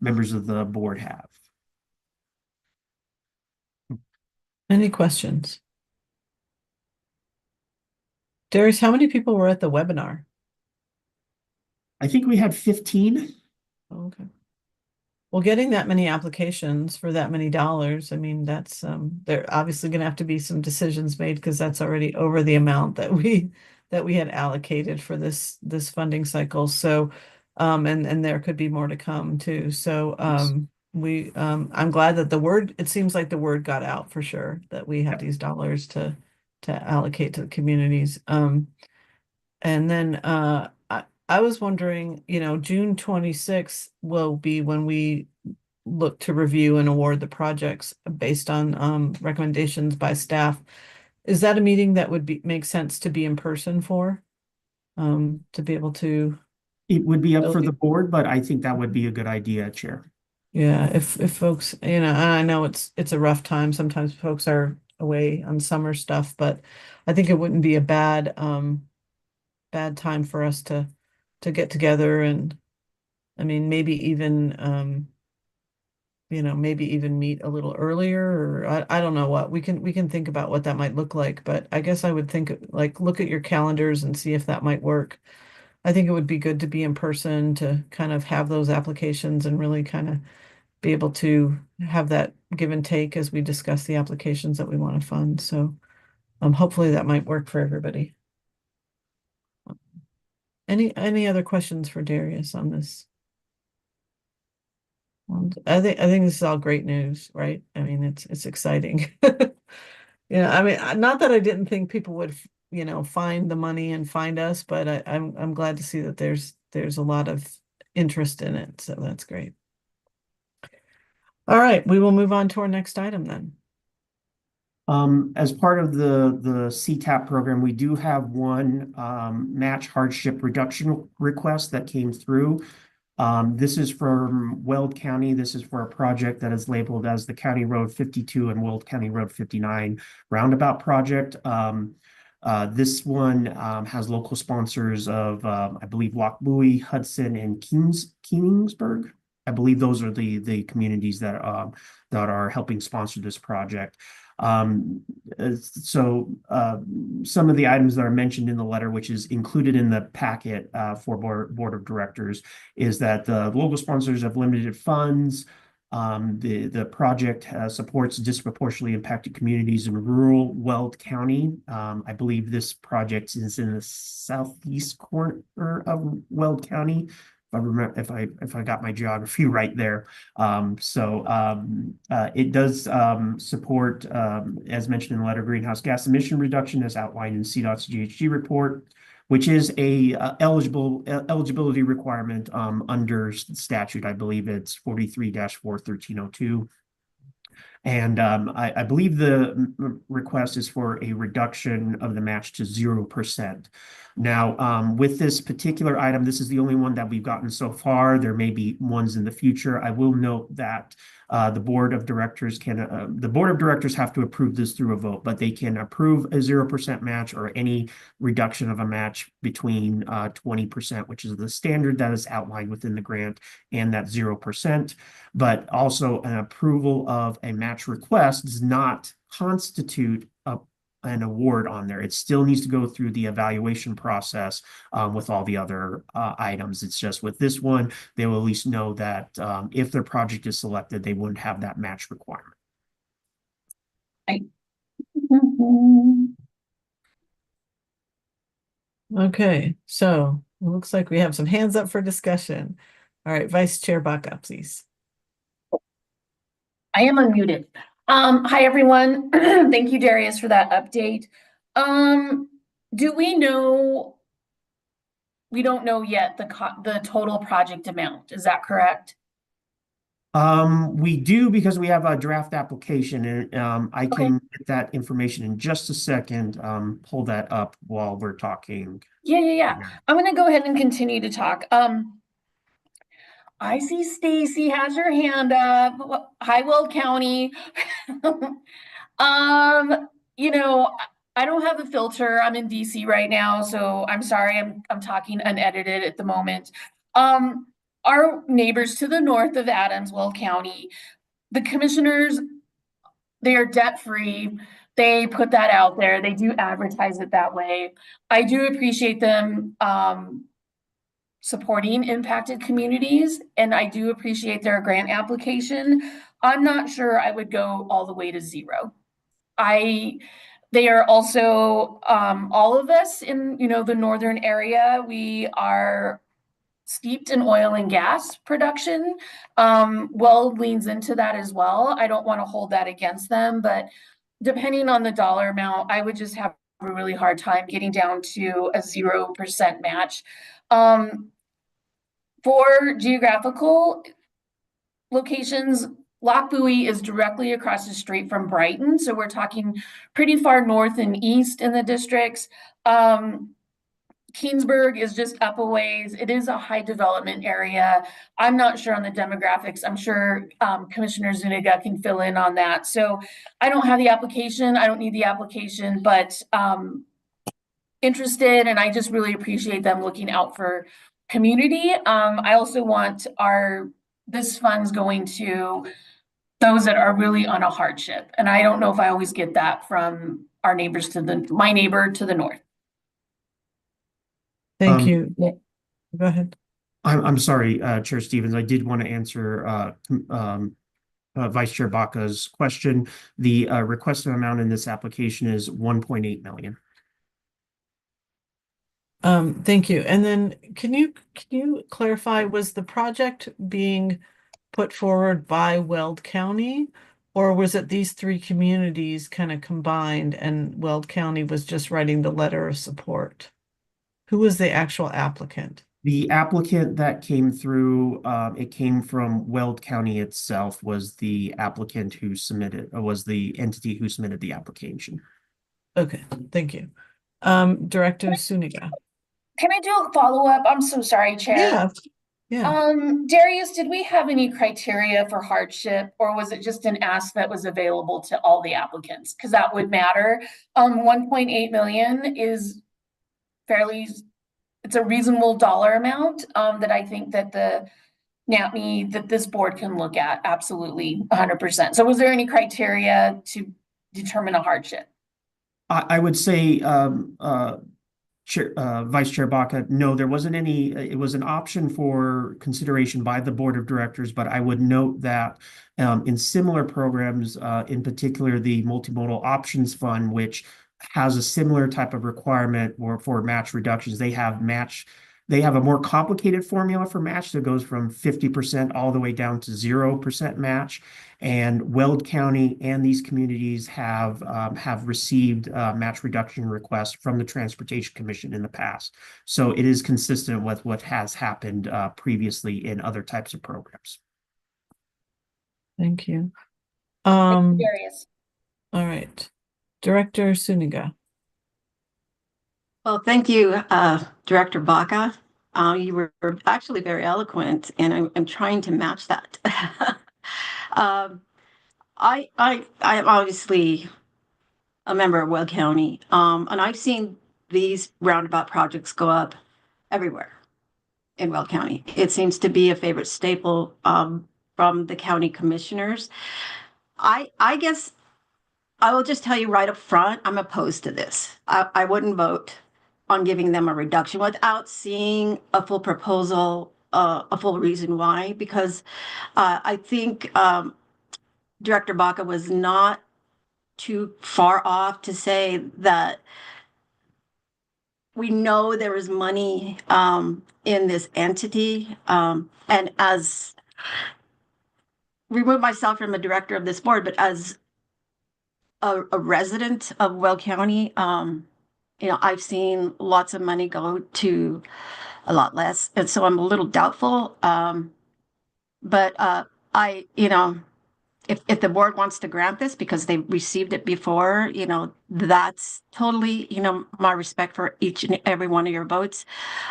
members of the board have. Any questions? Darius, how many people were at the webinar? I think we had 15. Okay. Well, getting that many applications for that many dollars, I mean, that's there obviously going to have to be some decisions made, because that's already over the amount that we had allocated for this funding cycle. So and there could be more to come too. So I'm glad that it seems like the word got out for sure, that we have these dollars to allocate to the communities. And then I was wondering, June 26th will be when we look to review and award the projects based on recommendations by staff. Is that a meeting that would make sense to be in person for? To be able to. It would be up for the board, but I think that would be a good idea, Chair. Yeah, if folks, I know it's a rough time. Sometimes folks are away on summer stuff, but I think it wouldn't be a bad time for us to get together, and I mean maybe even meet a little earlier, or I don't know what we can think about what that might look like. But I guess I would think, like, look at your calendars and see if that might work. I think it would be good to be in person to kind of have those applications and really kind of be able to have that give and take as we discuss the applications that we want to fund. So hopefully that might work for everybody. Any other questions for Darius on this? I think this is all great news, right? I mean, it's exciting. I mean, not that I didn't think people would, find the money and find us, but I'm glad to see that there's a lot of interest in it. So that's great. All right, we will move on to our next item then. As part of the CTAP program, we do have one match hardship reduction request that came through. This is from Weld County. This is for a project that is labeled as the County Road 52 and Weld County Road 59 roundabout project. This one has local sponsors of, I believe, Lochbuie, Hudson, and Kingsburg. I believe those are the communities that are helping sponsor this project. Some of the items that are mentioned in the letter, which is included in the packet for board of directors, is that the local sponsors have limited funds. The project supports disproportionately impacted communities in rural Weld County. I believe this project is in the southeast corner of Weld County, if I remember, if I got my geography right there. It does support, as mentioned in the letter, greenhouse gas emission reduction as outlined in CDOT's GHG report, which is a eligibility requirement under statute. I believe it's 43-4-1302. And I believe the request is for a reduction of the match to 0%. Now, with this particular item, this is the only one that we've gotten so far. There may be ones in the future. I will note that the board of directors have to approve this through a vote, but they can approve a 0% match or any reduction of a match between 20%, which is the standard that is outlined within the grant, and that 0%. But also an approval of a match request does not constitute an award on there. It still needs to go through the evaluation process with all the other items. It's just with this one, they will at least know that if their project is selected, they wouldn't have that match requirement. Okay, so it looks like we have some hands up for discussion. All right, Vice Chair Baca, please. I am unmuted. Hi, everyone. Thank you, Darius, for that update. Do we know? We don't know yet the total project amount. Is that correct? We do, because we have a draft application, and I can get that information in just a second. Pull that up while we're talking. Yeah. I'm gonna go ahead and continue to talk. I see Stacy has her hand up. Hi, Weld County. You know, I don't have a filter. I'm in DC right now, so I'm sorry. I'm talking unedited at the moment. Our neighbors to the north of Adams, Weld County, the commissioners, they are debt-free. They put that out there. They do advertise it that way. I do appreciate them supporting impacted communities, and I do appreciate their grant application. I'm not sure I would go all the way to 0. They are also, all of us in, the northern area, we are steeped in oil and gas production. Weld leans into that as well. I don't want to hold that against them, but depending on the dollar amount, I would just have a really hard time getting down to a 0% match. For geographical locations, Lock Buoy is directly across the street from Brighton, so we're talking pretty far north and east in the districts. Keensburg is just up a ways. It is a high development area. I'm not sure on the demographics. I'm sure Commissioner Zuniga can fill in on that. So I don't have the application. I don't need the application, but interested, and I just really appreciate them looking out for community. I also want this funds going to those that are really on a hardship. And I don't know if I always get that from our neighbors my neighbor to the north. Thank you. Yeah. Go ahead. I'm sorry, Chair Stevens. I did want to answer Vice Chair Baca's question. The requested amount in this application is $1.8 million. Thank you. And then can you clarify, was the project being put forward by Weld County, or was it these 3 communities kind of combined and Weld County was just writing the letter of support? Who was the actual applicant? The applicant that came through, it came from Weld County itself, was the applicant who submitted, was the entity who submitted the application. Okay, thank you. Director Suniga. Can I do a follow-up? I'm so sorry, Chair. Yeah. Darius, did we have any criteria for hardship, or was it just an ask that was available to all the applicants? Because that would matter. 1.8 million is it's a reasonable dollar amount that I think that the NAAPME, that this board can look at. Absolutely, 100%. So was there any criteria to determine a hardship? I would say, Vice Chair Baca, no, there wasn't any. It was an option for consideration by the board of directors, but I would note that in similar programs, in particular the Multimodal Options Fund, which has a similar type of requirement for match reductions, they have match They have a more complicated formula for match that goes from 50% all the way down to 0% match. And Weld County and these communities have received match reduction requests from the Transportation Commission in the past. So it is consistent with what has happened previously in other types of programs. Thank you. Thank you, Darius. All right. Director Suniga. Well, thank you, Director Baca. You were actually very eloquent, and I'm trying to match that. I'm obviously a member of Weld County, and I've seen these roundabout projects go up everywhere in Weld County. It seems to be a favorite staple from the county commissioners. I guess I will just tell you right up front, I'm opposed to this. I wouldn't vote on giving them a reduction without seeing a full proposal, a full reason why, because I think Director Baca was not too far off to say that we know there is money in this entity. And as remove myself from a director of this board, but as a resident of Weld County, I've seen lots of money go to a lot less. And so I'm a little doubtful. But if the board wants to grant this because they received it before, that's totally, my respect for each and every one of your votes.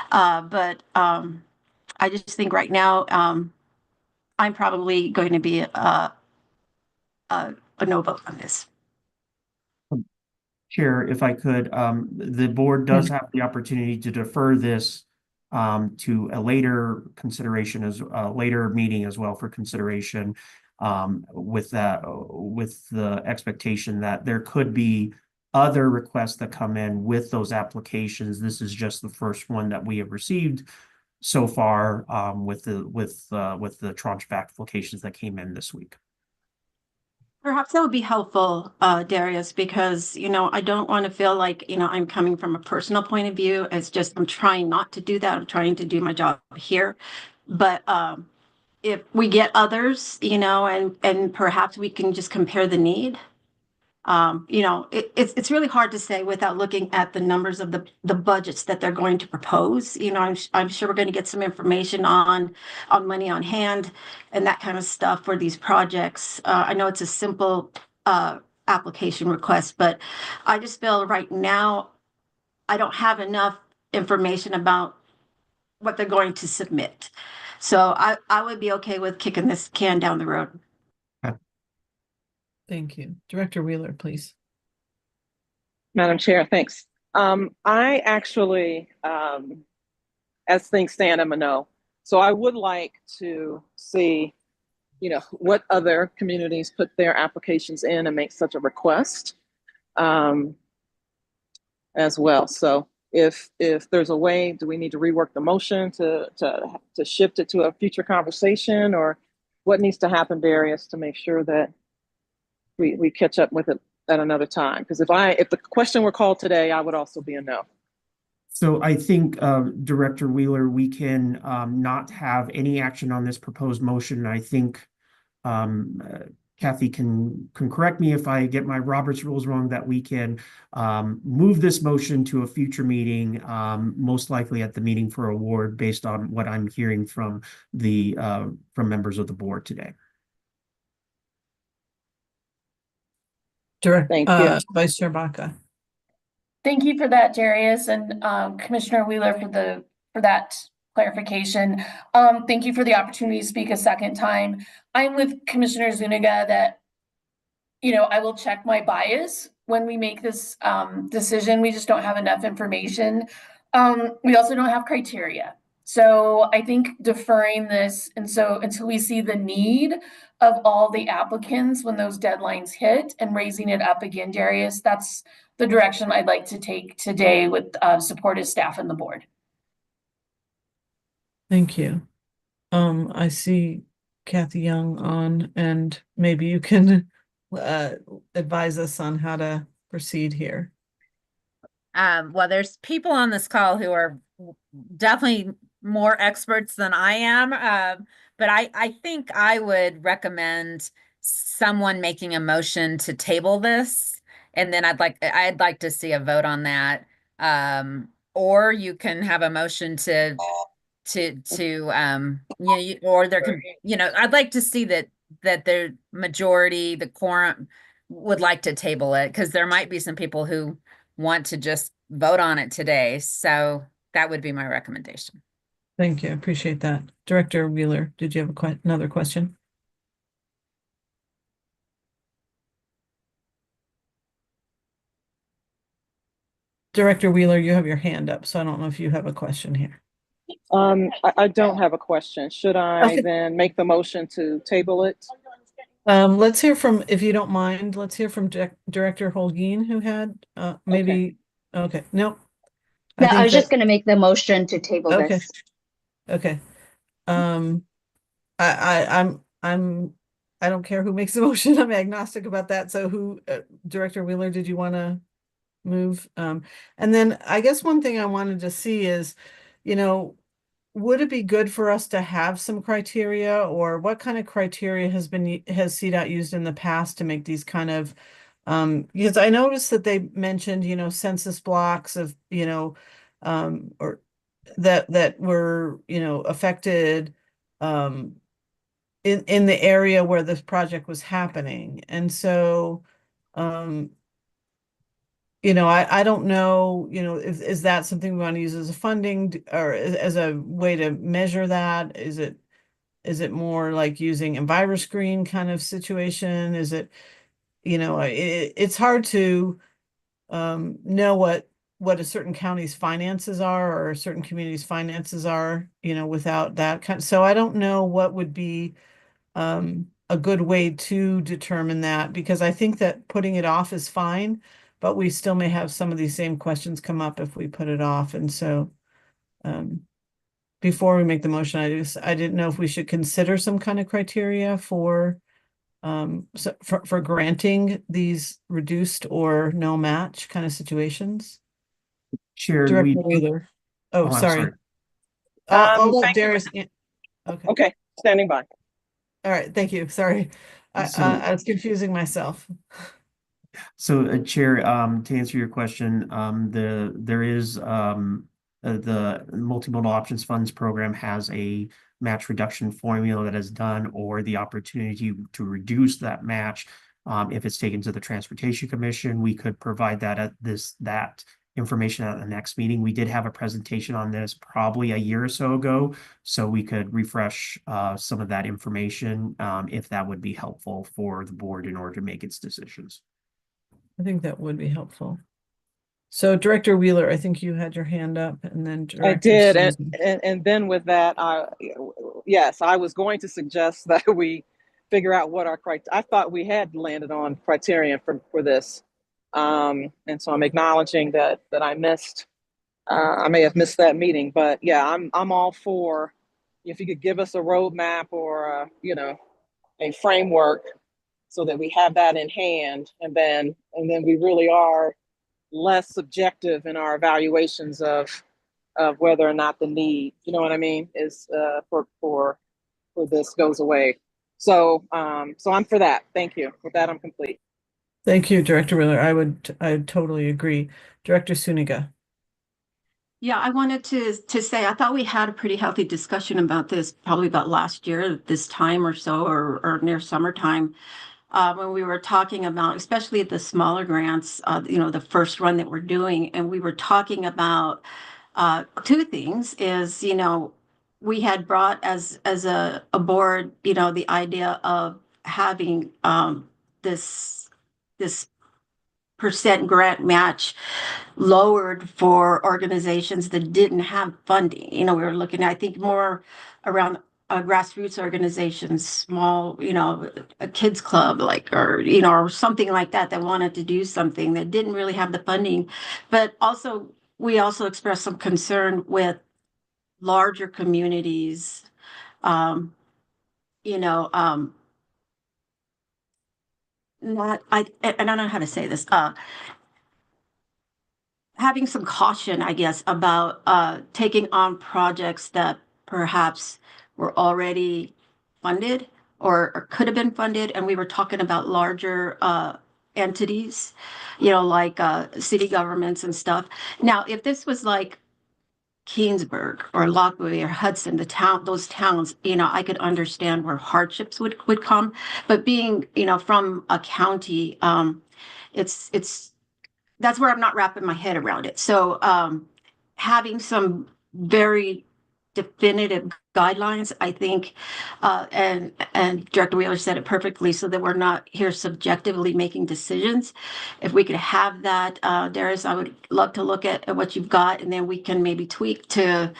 But I just think right now, I'm probably going to be a no vote on this. Chair, if I could, the board does have the opportunity to defer this to a later consideration, as a later meeting as well for consideration, with the expectation that there could be other requests that come in with those applications. This is just the first one that we have received so far with the tranche back applications that came in this week. Perhaps that would be helpful, Darius, because, I don't want to feel like, I'm coming from a personal point of view. It's just, I'm trying not to do that. I'm trying to do my job here. But if we get others, and perhaps we can just compare the need. It's really hard to say without looking at the numbers of the budgets that they're going to propose. I'm sure we're going to get some information on money on hand and that kind of stuff for these projects. I know it's a simple application request, but I just feel right now I don't have enough information about what they're going to submit. So I would be okay with kicking this can down the road. Thank you. Director Wheeler, please. Madam Chair, thanks. I actually, as things stand, I'm a no. So I would like to see, what other communities put their applications in and make such a request as well. So if there's a way, do we need to rework the motion to shift it to a future conversation, or what needs to happen, Darius, to make sure that we catch up with it at another time? Because if the question were called today, I would also be a no. So I think, Director Wheeler, we can not have any action on this proposed motion. I think Kathy can correct me if I get my Robert's rules wrong, that we can move this motion to a future meeting, most likely at the meeting for award, based on what I'm hearing from members of the board today. Thank you. Vice Chair Baca. Thank you for that, Darius, and Commissioner Wheeler for that clarification. Thank you for the opportunity to speak a second time. I'm with Commissioner Zuniga that, I will check my bias when we make this decision. We just don't have enough information. We also don't have criteria. So I think deferring this, and so until we see the need of all the applicants when those deadlines hit, and raising it up again, Darius, that's the direction I'd like to take today with supportive staff and the board. Thank you. I see Kathy Young on, and maybe you can advise us on how to proceed here. Well, there's people on this call who are definitely more experts than I am. But I think I would recommend someone making a motion to table this, and then I'd like to see a vote on that. Or you can have a motion or there can, I'd like to see that the majority, the quorum would like to table it, because there might be some people who want to just vote on it today. So that would be my recommendation. Thank you. I appreciate that. Director Wheeler, did you have another question? Director Wheeler, you have your hand up, so I don't know if you have a question here. I don't have a question. Should I Okay. then make the motion to table it? Let's hear from, if you don't mind, let's hear from Director Holguin, who had, maybe, okay, no. No, I think was that- just gonna make the motion to table Okay. this. Okay. I don't care who makes the motion. I'm agnostic about that. So Director Wheeler, did you want to move? And then I guess one thing I wanted to see is, would it be good for us to have some criteria, or what kind of criteria has CDOT used in the past to make these kind of, because I noticed that they mentioned, census blocks of, or that were, affected, in the area where this project was happening. And so, I don't know, is that something we want to use as a funding or as a way to measure that? Is it more like using EnviroScreen kind of situation? Is it, it's hard to know what a certain county's finances are or a certain community's finances are, without that kind. So I don't know what would be a good way to determine that, because I think that putting it off is fine, but we still may have some of these same questions come up if we put it off. And so before we make the motion, I didn't know if we should consider some kind of criteria for granting these reduced or no match kind of situations. Chair, Director Wheeler. Oh, I'm sorry. I'll let Thank you. Darius. Okay. Okay, standing by. All right. Thank you. Sorry. I was confusing myself. So, Chair, to answer your question, there is the Multimodal Options Funds program has a match reduction formula that is done, or the opportunity to reduce that match. If it's taken to the Transportation Commission, we could provide that at that information at the next meeting. We did have a presentation on this probably a year or so ago, so we could refresh some of that information if that would be helpful for the board in order to make its decisions. I think that would be helpful. So Director Wheeler, I think you had your hand up, and then I Director did, Susan. and then with that, yes, I was going to suggest that we figure out what our criteria. I thought we had landed on criterion for this, and so I'm acknowledging that I missed. I may have missed that meeting, but yeah, I'm all for if you could give us a roadmap or a framework so that we have that in hand, and then we really are less subjective in our evaluations of whether or not the need, you know what I mean, is for this goes away. So so I'm for that. Thank you. With that, I'm complete. Thank you, Director Wheeler. I totally agree. Director Suniga. Yeah, I wanted to say I thought we had a pretty healthy discussion about this probably about last year, this time or so, or near summertime, when we were talking about, especially the smaller grants, the first run that we're doing, and we were talking about two things. Is we had brought as a board, the idea of having this percent grant match lowered for organizations that didn't have funding. We were looking, I think, more around grassroots organizations, small, a kids club, or something like that wanted to do something that didn't really have the funding. But also, we also expressed some concern with larger communities, not, I don't know how to say this, having some caution, I guess, about taking on projects that perhaps were already funded or could have been funded, and we were talking about larger entities, like city governments and stuff. Now, if this was like Keensburg or Lockwood or Hudson, those towns, I could understand where hardships would come. But being, from a county, it's that's where I'm not wrapping my head around it. So having some very definitive guidelines, I think, and Director Wheeler said it perfectly, so that we're not here subjectively making decisions. If we could have that, Darius, I would love to look at what you've got, and then we can maybe tweak to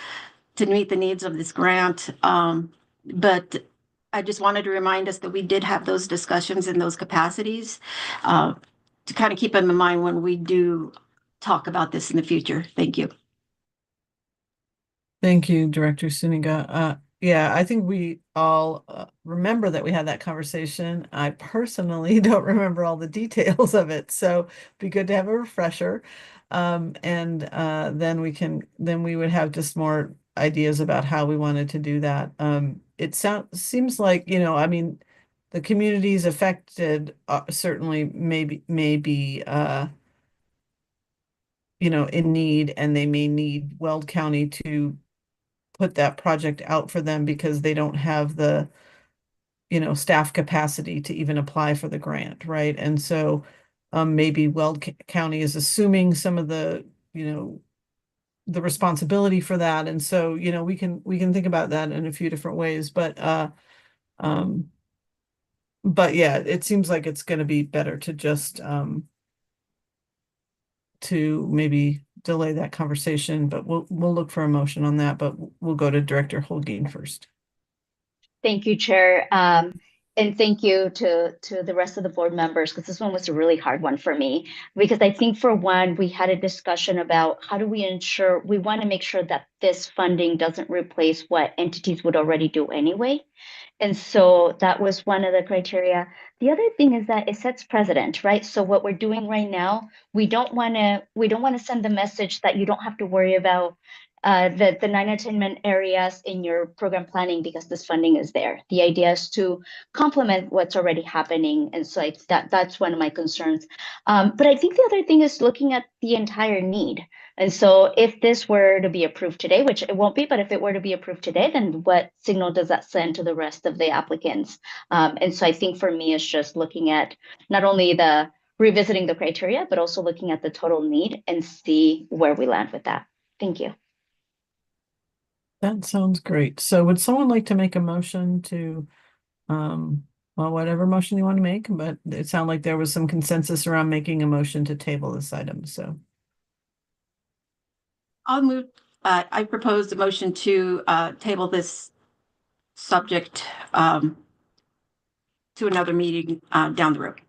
meet the needs of this grant. But I just wanted to remind us that we did have those discussions in those capacities. To kind of keep in mind when we do talk about this in the future. Thank you. Thank you, Director Suniga. Yeah, I think we all remember that we had that conversation. I personally don't remember all the details of it, so be good to have a refresher. And then we would have just more ideas about how we wanted to do that. It seems like, I mean, the communities affected certainly may be in need, and they may need Weld County to put that project out for them because they don't have the, staff capacity to even apply for the grant, right? And so maybe Weld County is assuming some of the, the responsibility for that. And so, we can think about that in a few different ways, um, but yeah, it seems like it's going to be better to just to maybe delay that conversation, but we'll look for a motion on that, but we'll go to Director Holguin first. Thank you, Chair. And thank you to the rest of the board members, because this one was a really hard one for me. Because I think, for one, we had a discussion about how do we ensure, we want to make sure that this funding doesn't replace what entities would already do anyway. And so that was one of the criteria. The other thing is that it sets precedent, right? So what we're doing right now, we don't want to send the message that you don't have to worry about the 9 attainment areas in your program planning because this funding is there. The idea is to complement what's already happening, and so that's one of my concerns. But I think the other thing is looking at the entire need. And so if this were to be approved today, which it won't be, but if it were to be approved today, then what signal does that send to the rest of the applicants? And so I think for me, it's just looking at not only the revisiting the criteria, but also looking at the total need and see where we land with that. Thank you. That sounds great. So would someone like to make a motion to, well, whatever motion you want to make, but it sounded like there was some consensus around making a motion to table this item, so. I'll move, I propose a motion to table this subject to another meeting down the road.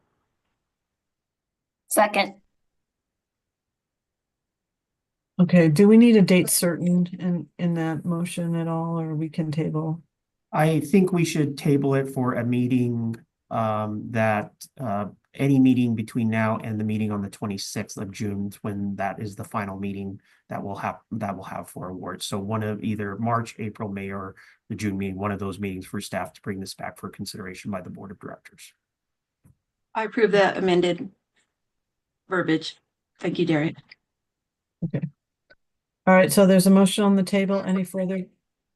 Second. Okay, do we need a date certain in that motion at all, or we can table? I think we should table it for a meeting that any meeting between now and the meeting on the 26th of June, when that is the final meeting that we'll have for awards. So one of either March, April, May, or the June meeting, one of those meetings for staff to bring this back for consideration by the board of directors. I approve the amended verbiage. Thank you, Darius. Okay. All right, so there's a motion on the table. Any further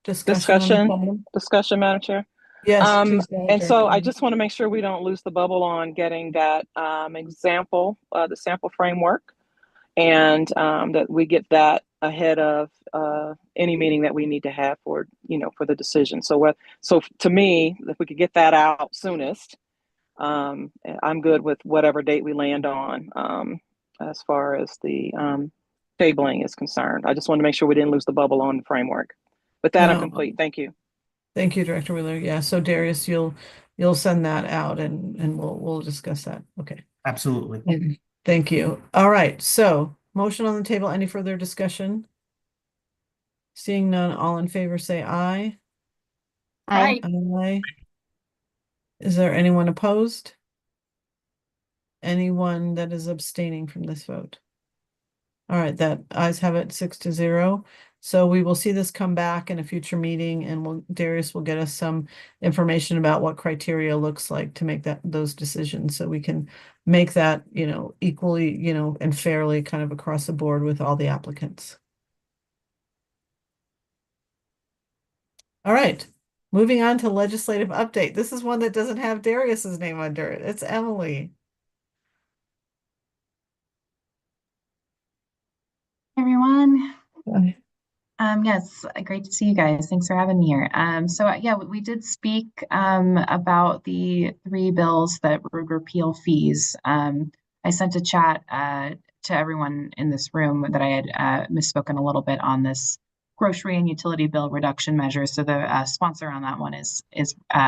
discussion? Discussion, Madam Chair. Yes, please go ahead, And so Director. I just want to make sure we don't lose the bubble on getting that example, the sample framework, and that we get that ahead of any meeting that we need to have for the decision. So to me, if we could get that out soonest, I'm good with whatever date we land on as far as the tabling is concerned. I just want to make sure we didn't lose the bubble on the framework. With that, I'm complete. Thank you. Thank you, Director Wheeler. Yeah, so Darius, you'll send that out and we'll discuss that. Okay. Absolutely. Thank you. All right, so motion on the table. Any further discussion? Seeing none, all in favor say aye. Aye. Aye. Is there anyone opposed? Anyone that is abstaining from this vote? All right, that ayes have it 6-0. So we will see this come back in a future meeting, and Darius will get us some information about what criteria looks like to make those decisions, so we can make that, equally, and fairly kind of across the board with all the applicants. All right, moving on to legislative update. This is one that doesn't have Darius's name under it. It's Emily. Everyone. Hi. Yes, great to see you guys. Thanks for having me here. Yeah, we did speak about the 3 bills that would repeal fees. I sent a chat to everyone in this room that I had misspoken a little bit on this grocery and utility bill reduction measure. So the sponsor on that one is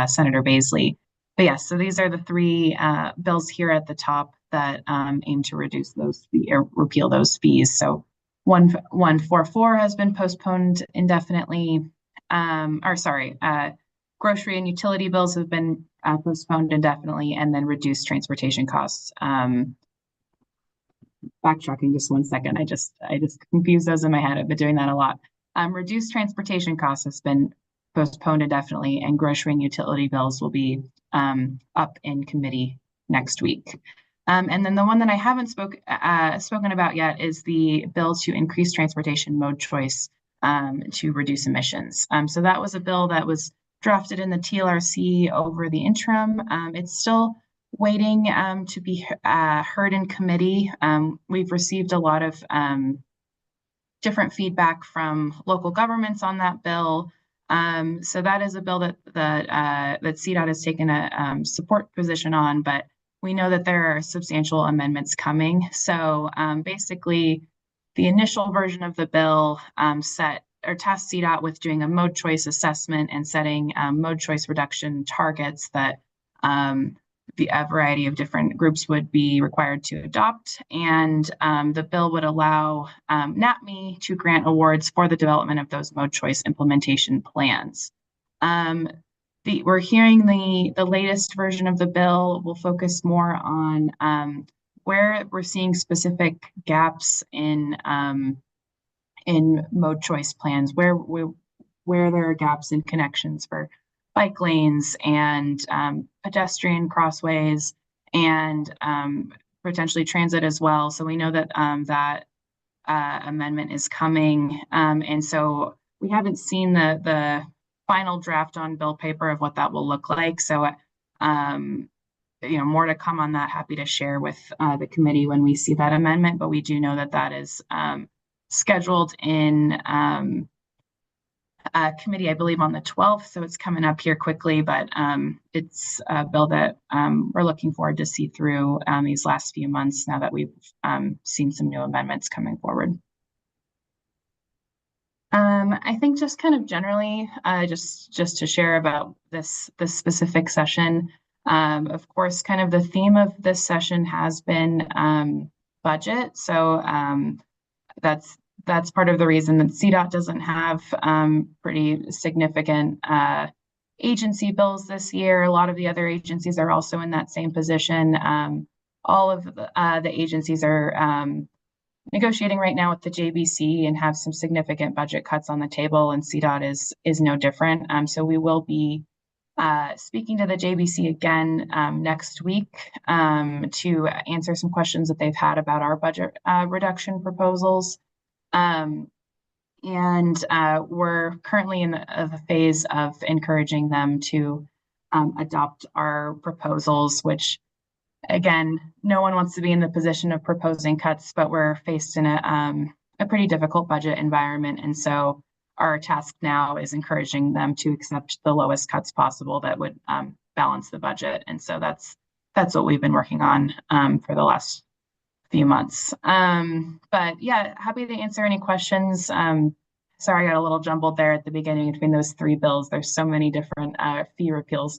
Senator Baisley. But yes, so these are the 3 bills here at the top that aim to reduce those or repeal those fees. So 1144 has been postponed indefinitely. Grocery and utility bills have been postponed indefinitely, and then reduced transportation costs. Backtracking just one second. I just confused those in my head. I've been doing that a lot. Reduced transportation costs has been postponed indefinitely, and grocery and utility bills will be up in committee next week. And then the one that I haven't spoken about yet is the bill to increase transportation mode choice to reduce emissions. So that was a bill that was drafted in the TLRC over the interim. It's still waiting to be heard in committee. We've received a lot of different feedback from local governments on that bill. So that is a bill that CDOT has taken a support position on, but we know that there are substantial amendments coming. So basically, the initial version of the bill tasked CDOT with doing a mode choice assessment and setting mode choice reduction targets that a variety of different groups would be required to adopt. And the bill would allow NAAPME to grant awards for the development of those mode choice implementation plans. We're hearing the latest version of the bill will focus more on where we're seeing specific gaps in mode choice plans, where there are gaps in connections for bike lanes and pedestrian crossways and potentially transit as well. So we know that that amendment is coming, and so we haven't seen the final draft on bill paper of what that will look like. So, more to come on that. Happy to share with the committee when we see that amendment, but we do know that that is scheduled in committee, I believe, on the 12th. So it's coming up here quickly, but it's a bill that we're looking forward to see through these last few months now that we've seen some new amendments coming forward. I think just kind of generally, just to share about this specific session. Of course, kind of the theme of this session has been budget. So that's part of the reason that CDOT doesn't have pretty significant agency bills this year. A lot of the other agencies are also in that same position. All of the agencies are negotiating right now with the JBC and have some significant budget cuts on the table, and CDOT is no different. So we will be speaking to the JBC again next week to answer some questions that they've had about our budget reduction proposals. And we're currently in the phase of encouraging them to adopt our proposals, which, again, no one wants to be in the position of proposing cuts, but we're faced in a pretty difficult budget environment. And so our task now is encouraging them to accept the lowest cuts possible that would balance the budget. And so that's what we've been working on for the last few months. But yeah, happy to answer any questions. Sorry, I got a little jumbled there at the beginning between those 3 bills. There's so many different fee repeal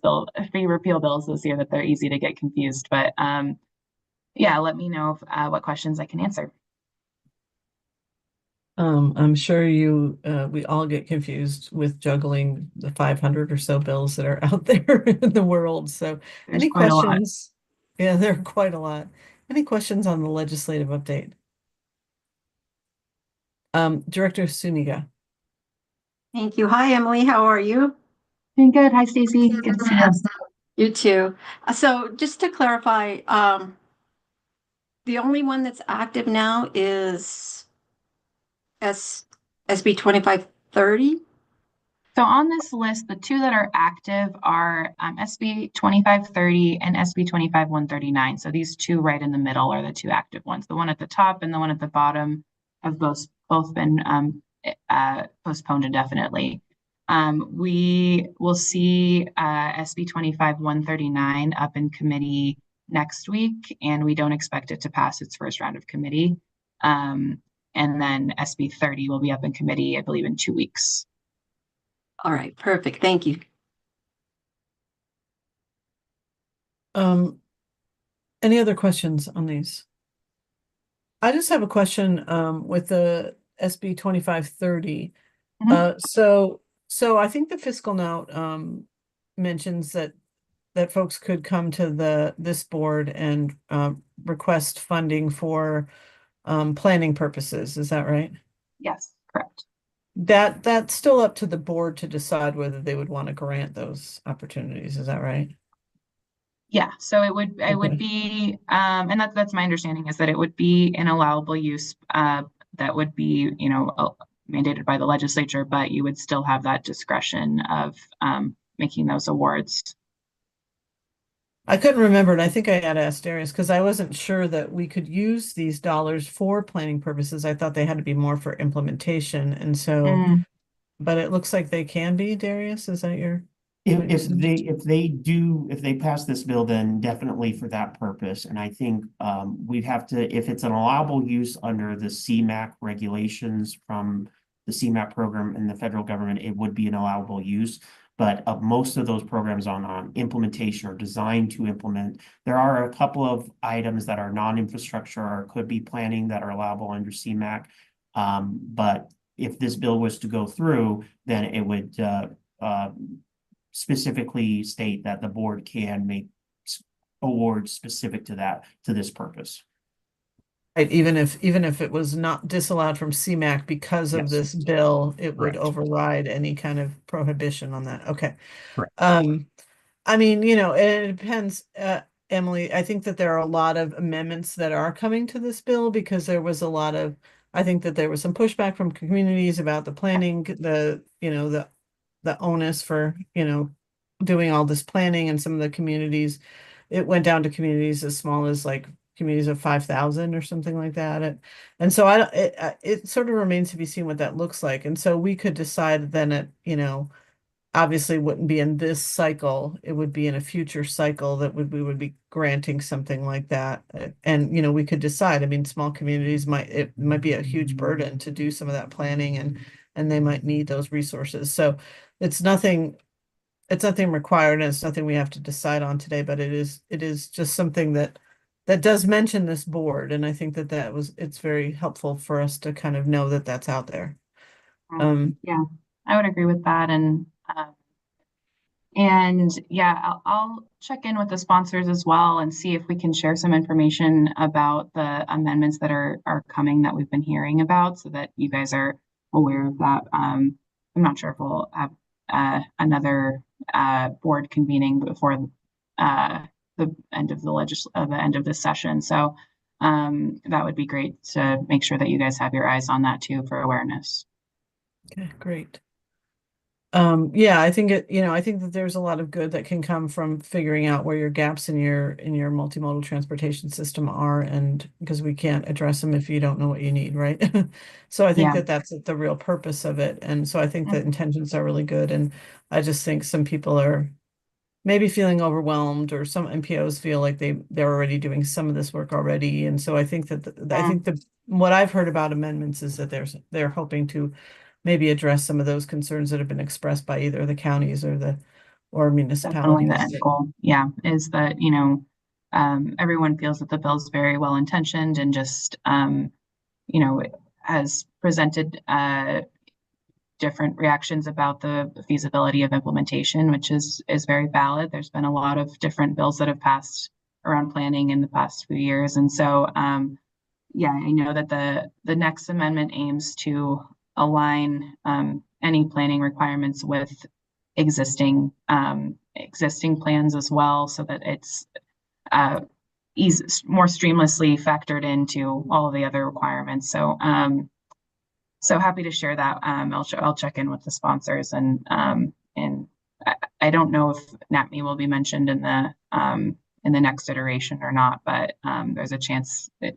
bills this year that they're easy to get confused. But yeah, let me know what questions I can answer. I'm sure we all get confused with juggling the 500 or so bills that are out there in the world. So There's any quite a lot. questions? Yeah, there are quite a lot. Any questions on the legislative update? Director Suniga. Thank you. Hi, Emily. How are you? Doing good. Hi, Stacy. Good to see you. You too. So just to clarify, the only one that's active now is SB 2530. So on this list, the two that are active are SB 2530 and SB 25139. So these two right in the middle are the two active ones. The one at the top and the one at the bottom have both been postponed indefinitely. We will see SB 25139 up in committee next week, and we don't expect it to pass its first round of committee. And then SB 30 will be up in committee, I believe, in 2 weeks. All right, perfect. Thank you. Any other questions on these? I just have a question with the SB 2530. So I think the fiscal note mentions that folks could come to this board and request funding for planning purposes. Is that right? Yes, correct. That's still up to the board to decide whether they would want to grant those opportunities. Is that right? Yeah, so it would be and that's my understanding, is that it would be an allowable use that would be, mandated by the legislature, but you would still have that discretion of making those awards. I couldn't remember, and I think I had asked Darius because I wasn't sure that we could use these dollars for planning purposes. I thought they had to be more for implementation, and so, but it looks like they can be. Darius, is that your? If they pass this bill, then definitely for that purpose. And I think we'd have to, if it's an allowable use under the CMAQ regulations from the CMAQ program in the federal government, it would be an allowable use. But most of those programs on implementation or designed to implement, there are a couple of items that are non-infrastructure or could be planning that are allowable under CMAQ. But if this bill was to go through, then it would specifically state that the board can make awards specific to this purpose. Right, even if it was not disallowed from CMAQ because of this bill, it would override any kind of prohibition on that. Okay. Correct. I mean, it depends, Emily. I think that there are a lot of amendments that are coming to this bill because I think that there was some pushback from communities about the planning, the onus for, doing all this planning, and some of the communities, it went down to communities as small as like communities of 5,000 or something like that. And so it sort of remains to be seen what that looks like. And so we could decide then obviously wouldn't be in this cycle. It would be in a future cycle that we would be granting something like that. And, we could decide, I mean, small communities it might be a huge burden to do some of that planning, and they might need those resources. So it's nothing required, and it's nothing we have to decide on today, but it is just something that does mention this board. And I think it's very helpful for us to kind of know that that's out there. Yeah, I would agree with that. And yeah, I'll check in with the sponsors as well and see if we can share some information about the amendments that are coming that we've been hearing about, so that you guys are aware of that. I'm not sure if we'll have another board convening before the end of the end of this session. So that would be great to make sure that you guys have your eyes on that too for awareness. Okay, great. Yeah, I think I think that there's a lot of good that can come from figuring out where your gaps in your multimodal transportation system are, and because we can't address them if you don't know what you need, right? So I think that's the real purpose of it. And so I think the intentions are really good. And I just think some people are maybe feeling overwhelmed, or some MPOs feel like they're already doing some of this work already. And so I think that what I've heard about amendments is that they're hoping to maybe address some of those concerns that have been expressed by either the counties or municipalities. Definitely the end goal, is that, everyone feels that the bill is very well intentioned and just, has presented different reactions about the feasibility of implementation, which is very valid. There's been a lot of different bills that have passed around planning in the past few years. And so, yeah, I know that the next amendment aims to align any planning requirements with existing plans as well, so that it's more streamlessly factored into all of the other requirements. So so happy to share that. I'll check in with the sponsors, and I don't know if NAAPME will be mentioned in the next iteration or not, but there's a chance that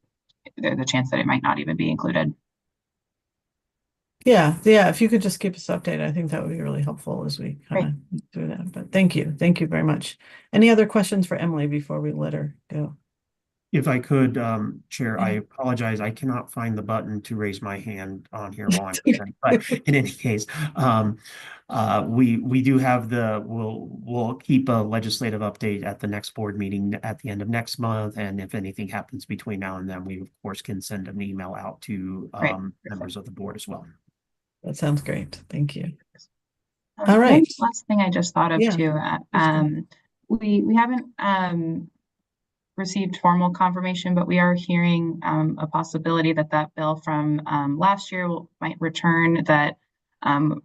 it might not even be included. Yeah, if you could just keep us updated, I think that would be really helpful as we kind of do that. But thank you very much. Any other questions for Emily before we let her go? If I could, Chair, I Yeah. apologize. I cannot find the button to raise my hand on here while I'm presenting. But in any case, we do have we'll keep a legislative update at the next board meeting at the end of next month. And if anything happens between now and then, we of course can send an email out to members of the board as well. That sounds great. Thank you. All right. One last thing I just thought of too. We haven't received formal confirmation, but we are hearing a possibility that bill from last year might return, that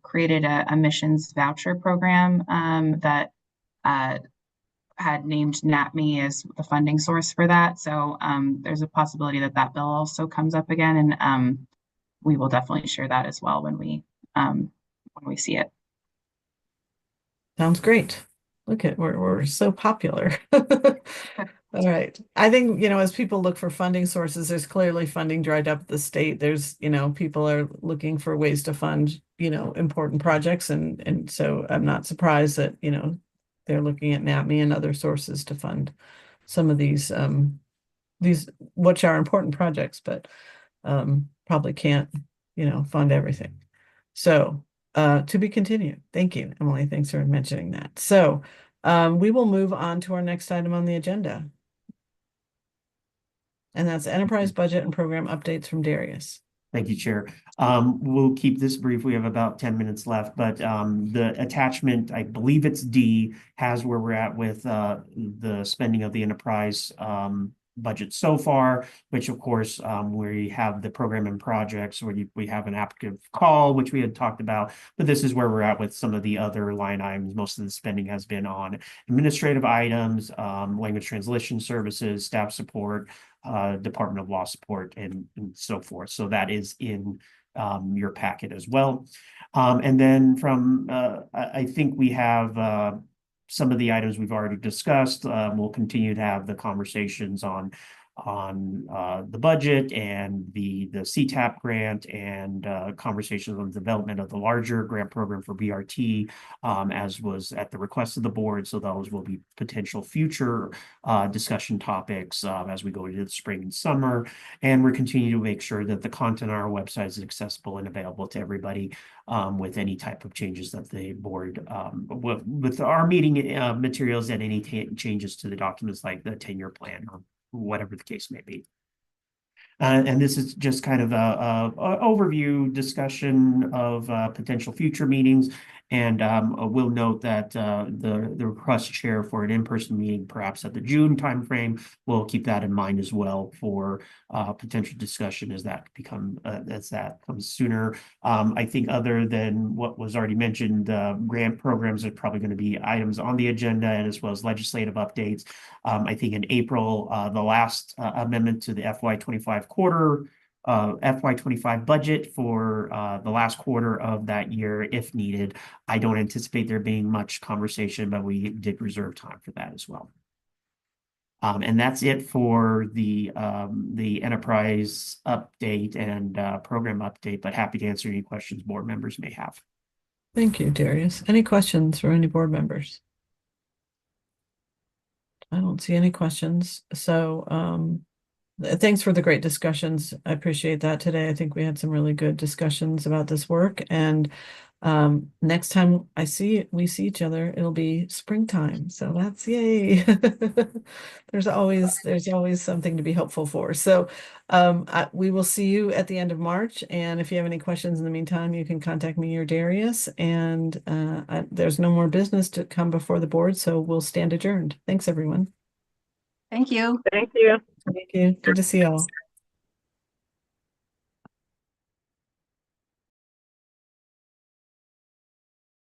created a missions voucher program that had named NAAPME as the funding source for that. So there's a possibility that bill also comes up again, and we will definitely share that as well when we see it. Sounds great. Look at we're so popular. All right. I think, as people look for funding sources, there's clearly funding dried up at the state. There's, people are looking for ways to fund, important projects. And so I'm not surprised that, they're looking at NAAPME and other sources to fund some of these which are important projects, but probably can't, fund everything. So to be continued. Thank you, Emily. Thanks for mentioning that. So we will move on to our next item on the agenda. And that's enterprise budget and program updates from Darius. Thank you, Chair. We'll keep this brief. We have about 10 minutes left, but the attachment, I believe it's D, has where we're at with the spending of the enterprise budget so far, which of course we have the program and projects where we have an applicant call, which we had talked about, but this is where we're at with some of the other line items. Most of the spending has been on administrative items, language translation services, staff support, Department of Law support, and so forth. So that is in your packet as well. And then from, I think we have some of the items we've already discussed. We'll continue to have the conversations on the budget and the CTAP grant, and conversations on the development of the larger grant program for BRT, as was at the request of the board. So those will be potential future discussion topics as we go into the spring and summer. And we're continuing to make sure that the content on our website is accessible and available to everybody, with any type of changes that the board, with our meeting materials, and any changes to the documents like the 10-year plan or whatever the case may be. And this is just kind of a overview discussion of potential future meetings. And we'll note that the request chair for an in-person meeting, perhaps at the June timeframe, we'll keep that in mind as well for potential discussion as that comes sooner. I think other than what was already mentioned, grant programs are probably going to be items on the agenda, and as well as legislative updates. I think in April, the last amendment to the FY25 quarter, FY25 budget for the last quarter of that year, if needed. I don't anticipate there being much conversation, but we did reserve time for that as well. And that's it for the enterprise update and program update, but happy to answer any questions board members may have. Thank you, Darius. Any questions for any board members? I don't see any questions. So thanks for the great discussions. I appreciate that today. I think we had some really good discussions about this work. And next time we see each other, it'll be springtime. So that's yay. There's always something to be hopeful for. So we will see you at the end of March. And if you have any questions in the meantime, you can contact me or Darius. And there's no more business to come before the board, so we'll stand adjourned. Thanks, everyone. Thank you. Thank you. Thank you. Good to see you all.